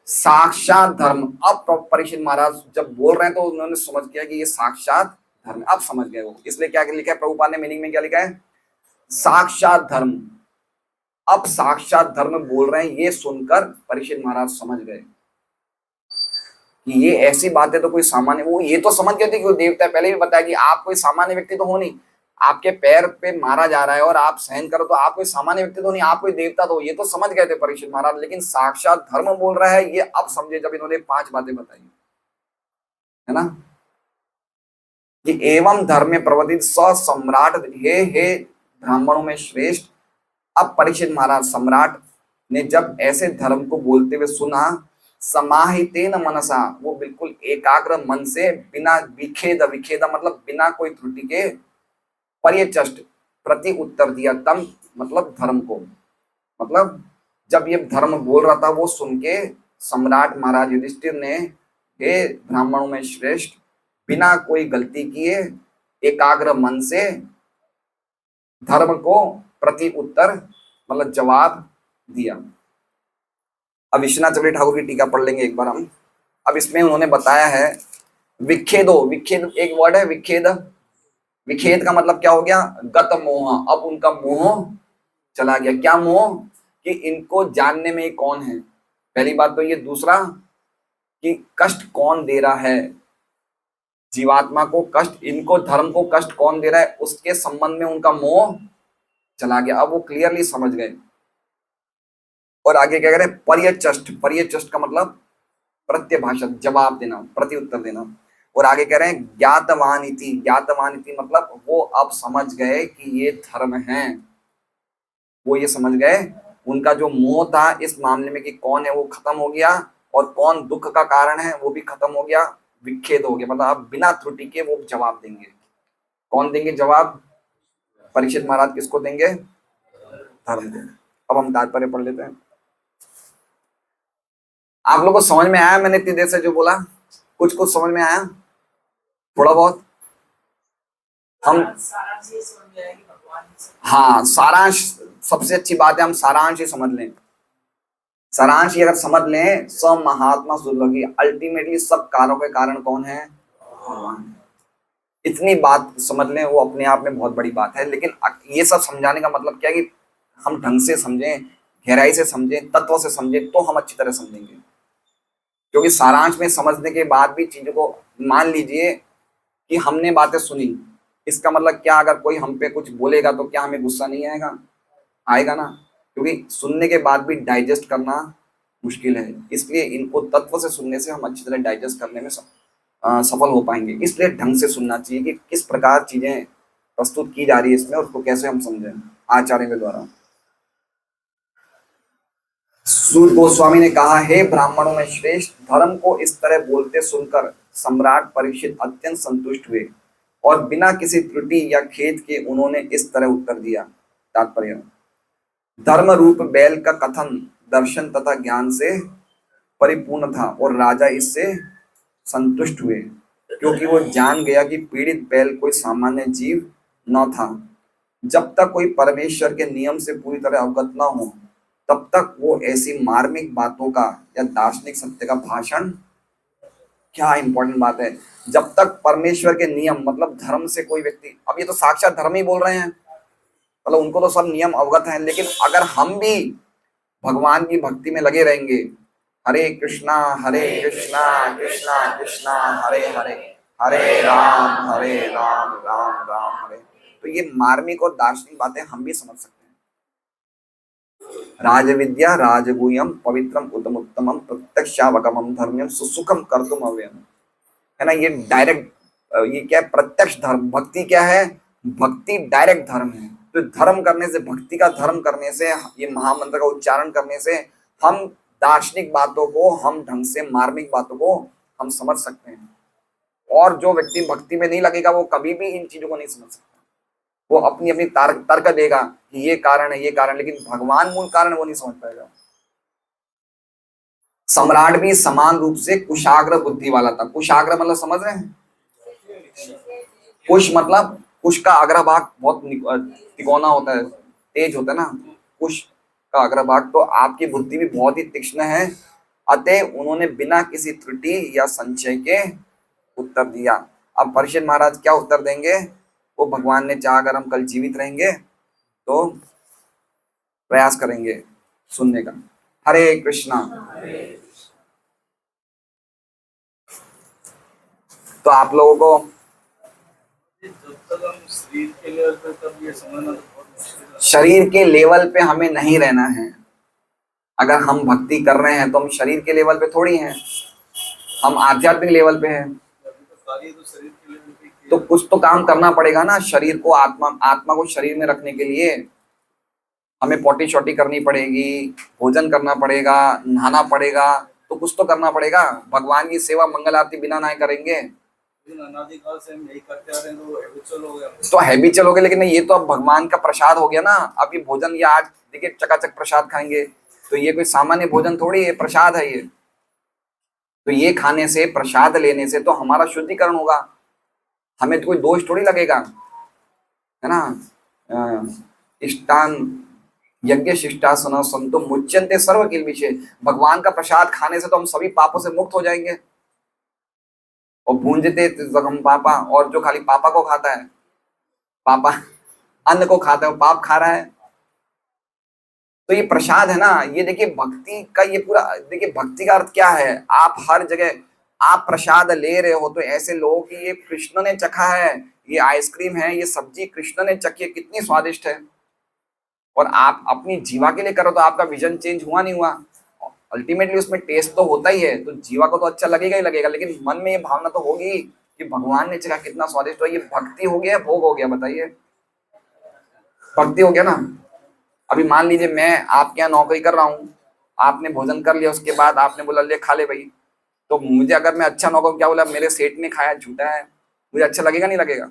साक्षात धर्म। अब परीक्षित महाराज जब बोल रहे हैं तो उन्होंने समझ किया कि ये साक्षात धर्म, अब समझ गए वो, इसलिए क्या लिखा है प्रभुपाद ने मीनिंग में क्या लिखा है? साक्षात धर्म। अब साक्षात धर्म बोल रहे हैं, ये सुनकर परीक्षित महाराज समझ गए कि ये ऐसी बात है तो कोई सामान्य, वो ये तो समझ गए थे कि वो देवता है। पहले भी बताया कि आप कोई सामान्य व्यक्ति तो हो नहीं, आपके पैर पे मारा जा रहा है और आप सहन करो, तो आप कोई सामान्य व्यक्ति तो नहीं, आप कोई देवता तो, ये तो समझ गए थे परीक्षित महाराज। लेकिन साक्षात धर्म बोल रहा है, ये अब समझे जब इन्होंने 5 बातें बताई, है ना। कि एवं धर्म प्रवदित स सम्राट, हे ब्राह्मणों में श्रेष्ठ। अब परीक्षित महाराज सम्राट ने जब ऐसे धर्म को बोलते हुए सुना, समाहितेन मनसा, वो बिल्कुल एकाग्र मन से, बिना विखेद, विखेद मतलब बिना कोई त्रुटि के, पर्यचष्ट प्रति उत्तर दिया। तम मतलब धर्म को, मतलब जब ये धर्म बोल रहा था वो सुन के सम्राट महाराज युधिष्ठिर ने, हे ब्राह्मणों में श्रेष्ठ, बिना कोई गलती किए एकाग्र मन से धर्म को प्रति उत्तर मतलब जवाब दिया। अब विश्वनाथ चक्रवर्ती ठाकुर की टीका पढ़ लेंगे एक बार हम। अब इसमें उन्होंने बताया है विखेदो, विखेद एक वर्ड है, विखेद। विखेद का मतलब क्या हो गया? गत मोह। अब उनका मोह चला गया। क्या मोह? कि इनको जानने में ही कौन है, पहली बात तो ये। दूसरा कि कष्ट कौन दे रहा है जीवात्मा को, कष्ट, इनको धर्म को कष्ट कौन दे रहा है, उसके संबंध में उनका मोह चला गया। अब वो क्लियरली समझ गए। और आगे क्या कह रहे हैं? पर्यचष्ट। पर्यचष्ट का मतलब प्रत्यभाषण, जवाब देना, प्रति उत्तर देना। और आगे कह रहे हैं ज्ञातवान इति। ज्ञातवान इति मतलब वो अब समझ गए कि ये धर्म है। वो ये समझ गए, उनका जो मोह था इस मामले में कि कौन है वो खत्म हो गया, और कौन दुख का कारण है वो भी खत्म हो गया, विखेद हो गया। मतलब अब बिना त्रुटि के वो जवाब देंगे। कौन देंगे जवाब? परीक्षित महाराज किसको देंगे? धर्म को। अब हम तात्पर्य पढ़ लेते हैं। आप लोगों को समझ में आया मैंने इतनी देर से जो बोला? कुछ कुछ समझ में आया? थोड़ा बहुत? हम हाँ, सारांश सबसे अच्छी बात है, हम सारांश ही समझ लें। सारांश ही अगर समझ लें, सब महात्मा सुलगी, अल्टीमेटली सब कारणों के कारण कौन है? भगवान। इतनी बात समझ लें, वो अपने आप में बहुत बड़ी बात है। लेकिन ये सब समझाने का मतलब क्या है कि हम ढंग से समझें, गहराई से समझें, तत्व से समझें, तो हम अच्छी तरह समझेंगे। क्योंकि सारांश में समझने के बाद भी चीजों को, मान लीजिए कि हमने बातें सुनी, इसका मतलब क्या, अगर कोई हम पे कुछ बोलेगा तो क्या हमें गुस्सा नहीं आएगा? आएगा ना, क्योंकि सुनने के बाद भी डाइजेस्ट करना मुश्किल है। इसलिए इनको तत्व से सुनने से हम अच्छी तरह डाइजेस्ट करने में सफल हो पाएंगे। इसलिए ढंग से सुनना चाहिए कि किस प्रकार चीजें प्रस्तुत की जा रही है इसमें, और उसको कैसे हम समझें आचार्य के द्वारा। सूत गोस्वामी ने कहा, हे ब्राह्मणों में श्रेष्ठ, धर्म को इस तरह बोलते सुनकर सम्राट परीक्षित अत्यंत संतुष्ट हुए, और बिना किसी त्रुटि या खेद के उन्होंने इस तरह उत्तर दिया। तात्पर्य, धर्म रूप बैल का कथन दर्शन तथा ज्ञान से परिपूर्ण था, और राजा इससे संतुष्ट हुए, क्योंकि वो जान गया कि पीड़ित बैल कोई सामान्य जीव न था। जब तक कोई परमेश्वर के नियम से पूरी तरह अवगत न हो, तब तक वो ऐसी मार्मिक बातों का या दार्शनिक सत्य का भाषण, क्या इंपॉर्टेंट बात है, जब तक परमेश्वर के नियम मतलब धर्म से कोई व्यक्ति, अब ये तो साक्षात धर्म ही बोल रहे हैं, मतलब उनको तो सब नियम अवगत हैं, लेकिन अगर हम भी भगवान की भक्ति में लगे रहेंगे, हरे कृष्णा कृष्णा कृष्णा हरे हरे, हरे राम राम राम हरे, तो ये मार्मिक और दार्शनिक बातें हम भी समझ सकते हैं। राजविद्या राजगुह्यम पवित्रम उत्तमोत्तमम प्रत्यक्षावगमम धर्म्यम सुसुखम कर्तुम अव्ययम, है ना। ये डायरेक्ट, ये क्या है, प्रत्यक्ष धर्म। भक्ति क्या है? भक्ति डायरेक्ट धर्म है। तो धर्म करने से, भक्ति का धर्म करने से, ये महामंत्र का उच्चारण करने से हम दार्शनिक बातों को, हम ढंग से मार्मिक बातों को हम समझ सकते हैं। और जो व्यक्ति भक्ति में नहीं लगेगा वो कभी भी इन चीजों को नहीं समझ सकता। वो अपनी अपनी तर्क देगा कि ये कारण है, ये कारण, लेकिन भगवान मूल कारण वो नहीं समझ पाएगा। सम्राट भी समान रूप से कुशाग्र बुद्धि वाला था। कुशाग्र मतलब समझ रहे हैं? कुश मतलब, कुश का अग्र भाग बहुत तिकोना होता है, तेज होता है ना, कुश का अग्र भाग। तो आपकी बुद्धि भी बहुत ही तीक्ष्ण है, अतः उन्होंने बिना किसी त्रुटि या संशय के उत्तर दिया। अब परीक्षित महाराज क्या उत्तर देंगे? वो भगवान ने चाहा अगर हम कल जीवित रहेंगे तो प्रयास करेंगे सुनने का। हरे कृष्णा। तो आप लोगों को शरीर के लेवल पे हमें नहीं रहना है। अगर हम भक्ति कर रहे हैं तो हम शरीर के लेवल पे थोड़ी हैं, हम आध्यात्मिक लेवल पे हैं। तो कुछ तो काम करना पड़ेगा ना, शरीर को, आत्मा को शरीर में रखने के लिए हमें पोटी शोटी करनी पड़ेगी, भोजन करना पड़ेगा, नहाना पड़ेगा, तो कुछ तो करना पड़ेगा। भगवान की सेवा मंगल आरती बिना नहाए करेंगे अनादिकाल से हम यही करते आ रहे हैं, तो हैबिचुअल हो गया। तो हैबिचुअल हो गया, लेकिन ये तो अब भगवान का प्रसाद हो गया ना। अब ये भोजन, ये आज देखिए चकाचक प्रसाद खाएंगे, तो ये कोई सामान्य भोजन थोड़ी है, प्रसाद है ये। तो ये खाने से, प्रसाद लेने से तो हमारा शुद्धिकरण होगा, हमें तो कोई दोष थोड़ी लगेगा, है ना। इष्टान यज्ञ शिष्टासन संतो मुच्यन्ते सर्व किल विषय। भगवान का प्रसाद खाने से तो हम सभी पापों से मुक्त हो जाएंगे। और भूंजते जगम पापा, और जो खाली पापा को खाता है, पापा अन्न को खाता है, वो पाप खा रहा है। तो ये प्रसाद है ना, ये देखिए भक्ति का ये पूरा, देखिए भक्ति का अर्थ क्या है। आप हर जगह आप प्रसाद ले रहे हो तो ऐसे लोगों की, ये कृष्ण ने चखा है, ये आइसक्रीम है, ये सब्जी कृष्ण ने चखी है, कितनी स्वादिष्ट है, और आप अपनी जीवा के लिए करो तो आपका विजन चेंज हुआ नहीं हुआ? अल्टीमेटली उसमें टेस्ट तो होता ही है, तो जीवा को तो अच्छा लगेगा ही लगेगा, लेकिन मन में ये भावना तो होगी कि भगवान ने चखा कितना स्वादिष्ट। तो ये भक्ति हो गया, भोग हो गया? बताइए, भक्ति हो गया ना। अभी मान लीजिए मैं आपके यहाँ नौकरी कर रहा हूँ, आपने भोजन कर लिया, उसके बाद आपने बोला ले खा ले भाई, तो मुझे, अगर मैं अच्छा नौकर, क्या बोला मेरे सेठ ने खाया, झूठा है, मुझे अच्छा लगेगा नहीं लगेगा?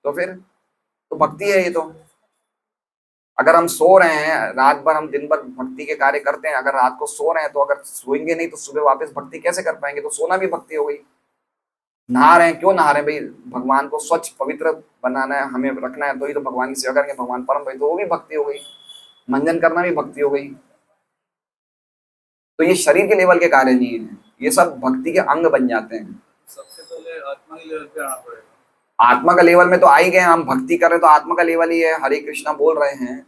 तो फिर तो भक्ति है ये तो। अगर हम सो रहे हैं रात भर, हम दिन भर भक्ति के कार्य करते हैं, अगर रात को सो रहे हैं, तो अगर सोएंगे नहीं तो सुबह वापस भक्ति कैसे कर पाएंगे? तो सोना भी भक्ति हो गई। नहा रहे हैं, क्यों नहा रहे हैं भाई? भगवान को स्वच्छ पवित्र बनाना है, हमें रखना है, तो ही तो भगवान की सेवा करेंगे, भगवान परम भाई, तो वो भी भक्ति हो गई। मंजन करना भी भक्ति हो गई। तो ये शरीर के लेवल के कार्य नहीं है, ये सब भक्ति के अंग बन जाते हैं। सबसे पहले आत्मा के लेवल पे आना पड़ेगा। आत्मा का लेवल में तो आ ही गए, हम भक्ति कर रहे तो आत्मा का लेवल ही है, हरे कृष्णा बोल रहे हैं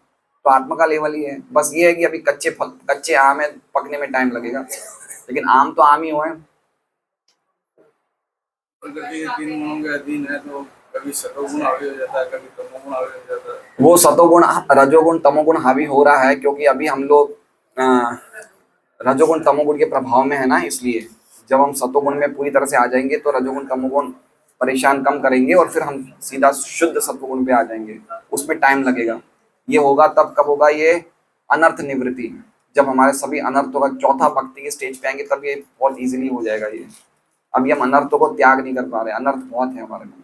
तो आत्मा का लेवल ही है। बस ये है कि अभी कच्चे फल, कच्चे आम है, पकने में टाइम लगेगा, लेकिन आम तो आम ही हुए। कभी सतोगुण हावी हो जाता है, कभी तमोगुण हावी हो जाता है। वो सतोगुण, रजोगुण, तमोगुण हावी हो रहा है क्योंकि अभी हम लोग रजोगुण तमोगुण के प्रभाव में है ना, इसलिए जब हम सतोगुण में पूरी तरह से आ जाएंगे तो रजोगुण तमोगुण परेशान कम करेंगे और फिर हम सीधा शुद्ध सत्वगुण पे आ जाएंगे। उसमें टाइम लगेगा। ये होगा तब, कब होगा ये? अनर्थ निवृत्ति, जब हमारे सभी अनर्थों का चौथा भक्ति के स्टेज पे आएंगे तब ये बहुत इजीली हो जाएगा ये। अभी हम अनर्थों को त्याग नहीं कर पा रहे, अनर्थ बहुत है हमारे में।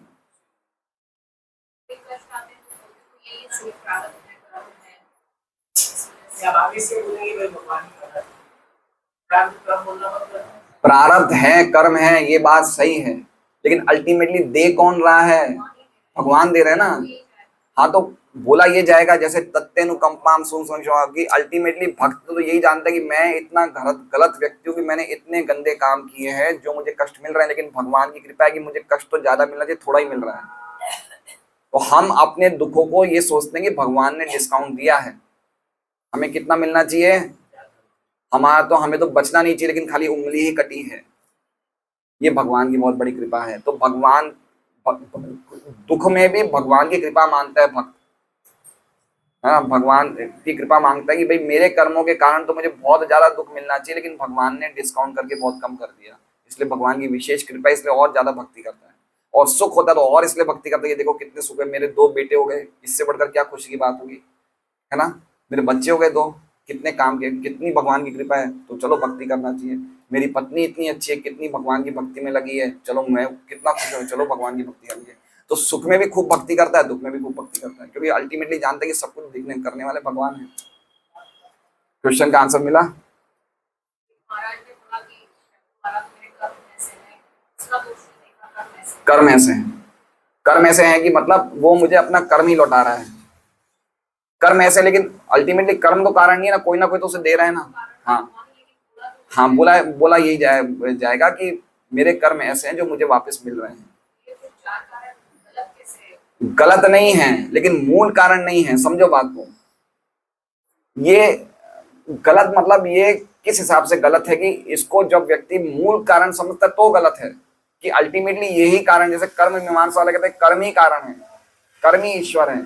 प्रारब्ध है, कर्म है, ये बात सही है, लेकिन अल्टीमेटली दे कौन रहा है? भगवान दे रहे हैं ना। हाँ तो बोला ये जाएगा जैसे तत्तेनुकंपाम सुन कि अल्टीमेटली भक्त तो यही जानता है कि मैं इतना गलत गलत व्यक्ति हूँ कि मैंने इतने गंदे काम किए हैं जो मुझे कष्ट मिल रहे हैं, लेकिन भगवान की कृपा है कि मुझे कष्ट तो ज्यादा मिलना चाहिए, थोड़ा ही मिल रहा है। तो हम अपने दुखों को ये सोचते हैं कि भगवान ने डिस्काउंट दिया है, हमें कितना मिलना चाहिए, हमारा तो हमें तो बचना नहीं चाहिए, लेकिन खाली उंगली ही कटी है। ये भगवान की बहुत बड़ी कृपा है। तो भगवान दुख में भी भगवान की कृपा मानता है भक्त, हाँ भगवान की कृपा मांगता है कि भाई मेरे कर्मों के कारण तो मुझे बहुत ज्यादा दुख मिलना चाहिए, लेकिन भगवान ने डिस्काउंट करके बहुत कम कर दिया, इसलिए भगवान की विशेष कृपा, इसलिए और ज्यादा भक्ति करता है। और सुख होता है तो और इसलिए भक्ति करता है कि देखो कितने सुख है, मेरे 2 बेटे हो गए, इससे बढ़कर क्या खुशी की बात होगी, है ना। मेरे बच्चे हो गए 2, कितने काम के, कितनी भगवान की कृपा है, तो चलो भक्ति करना चाहिए। मेरी पत्नी इतनी अच्छी है, कितनी भगवान की भक्ति में लगी है, चलो मैं कितना खुश हूँ, चलो भगवान की भक्ति करिए। तो सुख में भी खूब भक्ति करता है, दुख में भी खूब भक्ति करता है, क्योंकि अल्टीमेटली जानता है कि सब कुछ देखने करने वाले भगवान है। क्वेश्चन का आंसर मिला। कर्म ऐसे हैं, कर्म ऐसे हैं कि मतलब वो मुझे अपना कर्म ही लौटा रहा है, कर्म ऐसे, लेकिन अल्टीमेटली कर्म तो कारण नहीं है ना कोई तो उसे दे रहा है ना। हाँ हाँ, बोला बोला यही जाएगा कि मेरे कर्म ऐसे हैं जो मुझे वापस मिल रहे हैं। गलत नहीं है, लेकिन मूल कारण नहीं है, समझो बात को। ये गलत मतलब ये किस हिसाब से गलत है कि इसको जब व्यक्ति मूल कारण समझता है तो गलत है, कि अल्टीमेटली यही कारण, जैसे कर्म मीमांसा वाले कहते हैं कर्म ही कारण है, कर्म ही ईश्वर है,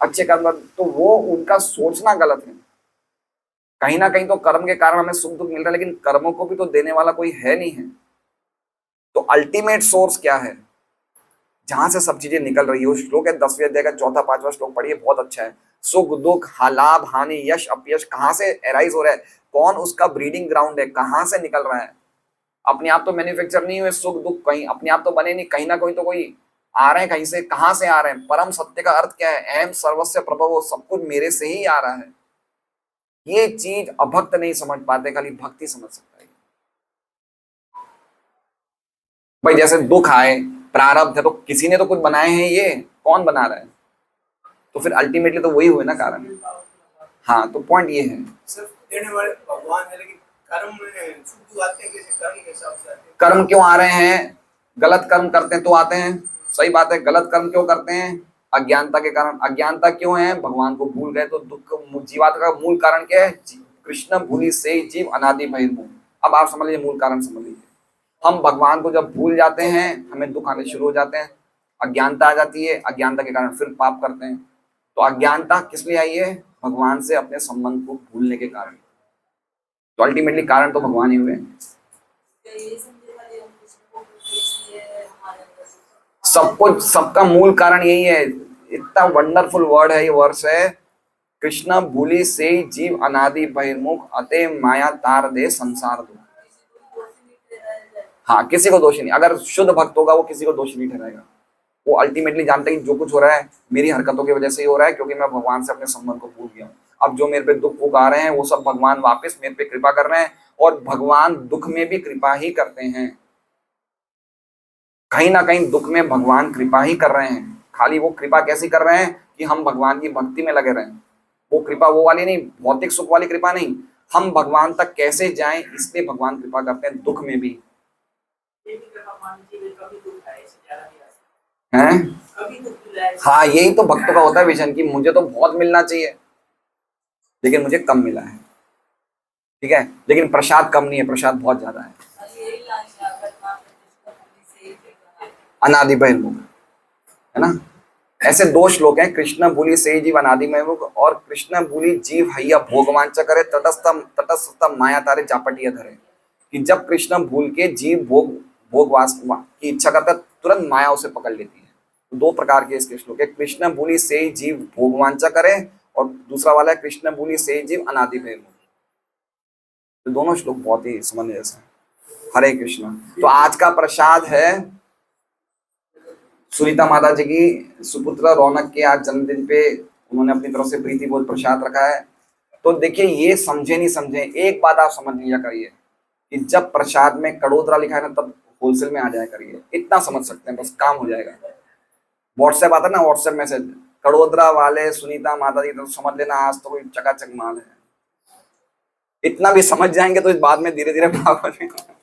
अच्छे कर्म, तो वो उनका सोचना गलत है। कहीं ना कहीं तो कर्म के कारण हमें सुख दुख मिल रहा है, लेकिन कर्मों को भी तो देने वाला कोई है नहीं है। तो अल्टीमेट सोर्स क्या है जहां से सब चीजें निकल रही है? वो श्लोक है 10वें अध्याय का 4था 5वां श्लोक पढ़िए, बहुत अच्छा है। सुख दुख लाभ हानि यश अपयश कहां से एराइज हो रहा है, कौन उसका ब्रीडिंग ग्राउंड है, कहां से निकल रहा है? अपने आप तो मैन्युफैक्चर नहीं हुए सुख दुख, कहीं अपने आप तो बने नहीं, कहीं ना कहीं तो कोई आ रहे हैं, कहीं से, कहां से आ रहे हैं? परम सत्य का अर्थ क्या है? अहम सर्वस्व प्रभव, सब कुछ मेरे से ही आ रहा है। ये चीज अभक्त नहीं समझ पाते, खाली भक्ति समझ सकता है। भाई जैसे दुख आए, प्रारब्ध है, तो किसी ने तो कुछ बनाए हैं, ये कौन बना रहा है? तो फिर अल्टीमेटली तो वही हुए ना कारण। हाँ तो पॉइंट ये है, सिर्फ देने वाले भगवान है, लेकिन कर्म में शुद्ध आते हैं कैसे, कर्म के हिसाब से आते हैं। कर्म क्यों आ रहे हैं? गलत कर्म करते हैं तो आते हैं, सही बात है। गलत कर्म क्यों करते हैं? अज्ञानता के कारण। अज्ञानता क्यों है? भगवान को भूल गए, तो दुख जीवात्मा का मूल कारण क्या है? कृष्ण भूलि से जीव अनादि बहिर्मुख। अब आप समझ लीजिए, मूल कारण समझ लीजिए। हम भगवान को जब भूल जाते हैं, हमें दुख आने शुरू हो जाते हैं, अज्ञानता आ जाती है, अज्ञानता के कारण फिर पाप करते हैं। तो अज्ञानता किस लिए आई है? भगवान से अपने संबंध को भूलने के कारण। तो अल्टीमेटली कारण तो भगवान ही हुए। सब कुछ, सबका मूल कारण यही है। इतना वंडरफुल वर्ड है ये, वर्ष है, कृष्ण भूलि से जीव अनादि बहिर्मुख अते माया तार दे संसार दो। हाँ, किसी को दोषी नहीं, अगर शुद्ध भक्त होगा वो किसी को दोषी नहीं ठहराएगा। वो अल्टीमेटली जानता है कि जो कुछ हो रहा है मेरी हरकतों की वजह से ही हो रहा है, क्योंकि मैं भगवान से अपने संबंध को भूल गया हूँ। अब जो मेरे पे दुख भोग आ रहे हैं वो सब भगवान वापस मेरे पे कृपा कर रहे हैं, और भगवान दुख में भी कृपा ही करते हैं। कहीं ना कहीं दुख में भगवान कृपा ही कर रहे हैं। खाली वो कृपा कैसी कर रहे हैं कि हम भगवान की भक्ति में लगे रहें। वो कृपा वो वाली नहीं, भौतिक सुख वाली कृपा नहीं, हम भगवान तक कैसे जाएं, इसलिए भगवान कृपा करते हैं दुख में भी। हैं? हाँ, यही तो भक्तों का होता है विजन, की मुझे तो बहुत मिलना चाहिए लेकिन मुझे कम मिला है, ठीक है, लेकिन प्रसाद कम नहीं है, प्रसाद बहुत ज्यादा है। अनादि बहिर्मुख, है ना। ऐसे 2 श्लोक हैं, कृष्ण भूलि से जीव अनादि बहिर्मुख, और कृष्ण भूलि जीव हैया भोगवांचा करे तटस्थम तटस्थम माया तारे चापटिया धरे। कि जब कृष्ण भूल के जीव भोगवास की इच्छा करता है, तुरंत माया उसे पकड़ लेती है। 2 प्रकार के इसके श्लोक है, कृष्ण भूलि से जीव भोगवांचा करे, और दूसरा वाला है कृष्ण भूलि से जीव अनादि बहिर्मुख। तो दोनों श्लोक बहुत ही समझने जैसे हैं। हरे कृष्ण। तो आज का प्रसाद है सुनीता माता जी की सुपुत्र रौनक के आज जन्मदिन पे उन्होंने अपनी तरफ से प्रीति भोज प्रसाद रखा है। तो देखिए, ये समझे नहीं समझे, एक बात आप समझ लिया करिए कि जब प्रसाद में कड़ोदरा लिखा है ना, तब होलसेल में आ जाया करिए, इतना समझ सकते हैं, बस काम हो जाएगा। व्हाट्सएप आता है ना, व्हाट्सएप मैसेज, कड़ोदरा वाले सुनीता माता जी तो समझ लेना आज तो कोई चकाचक माल है। इतना भी समझ जाएंगे तो इस बाद में धीरे धीरे भाव हो जाएगा।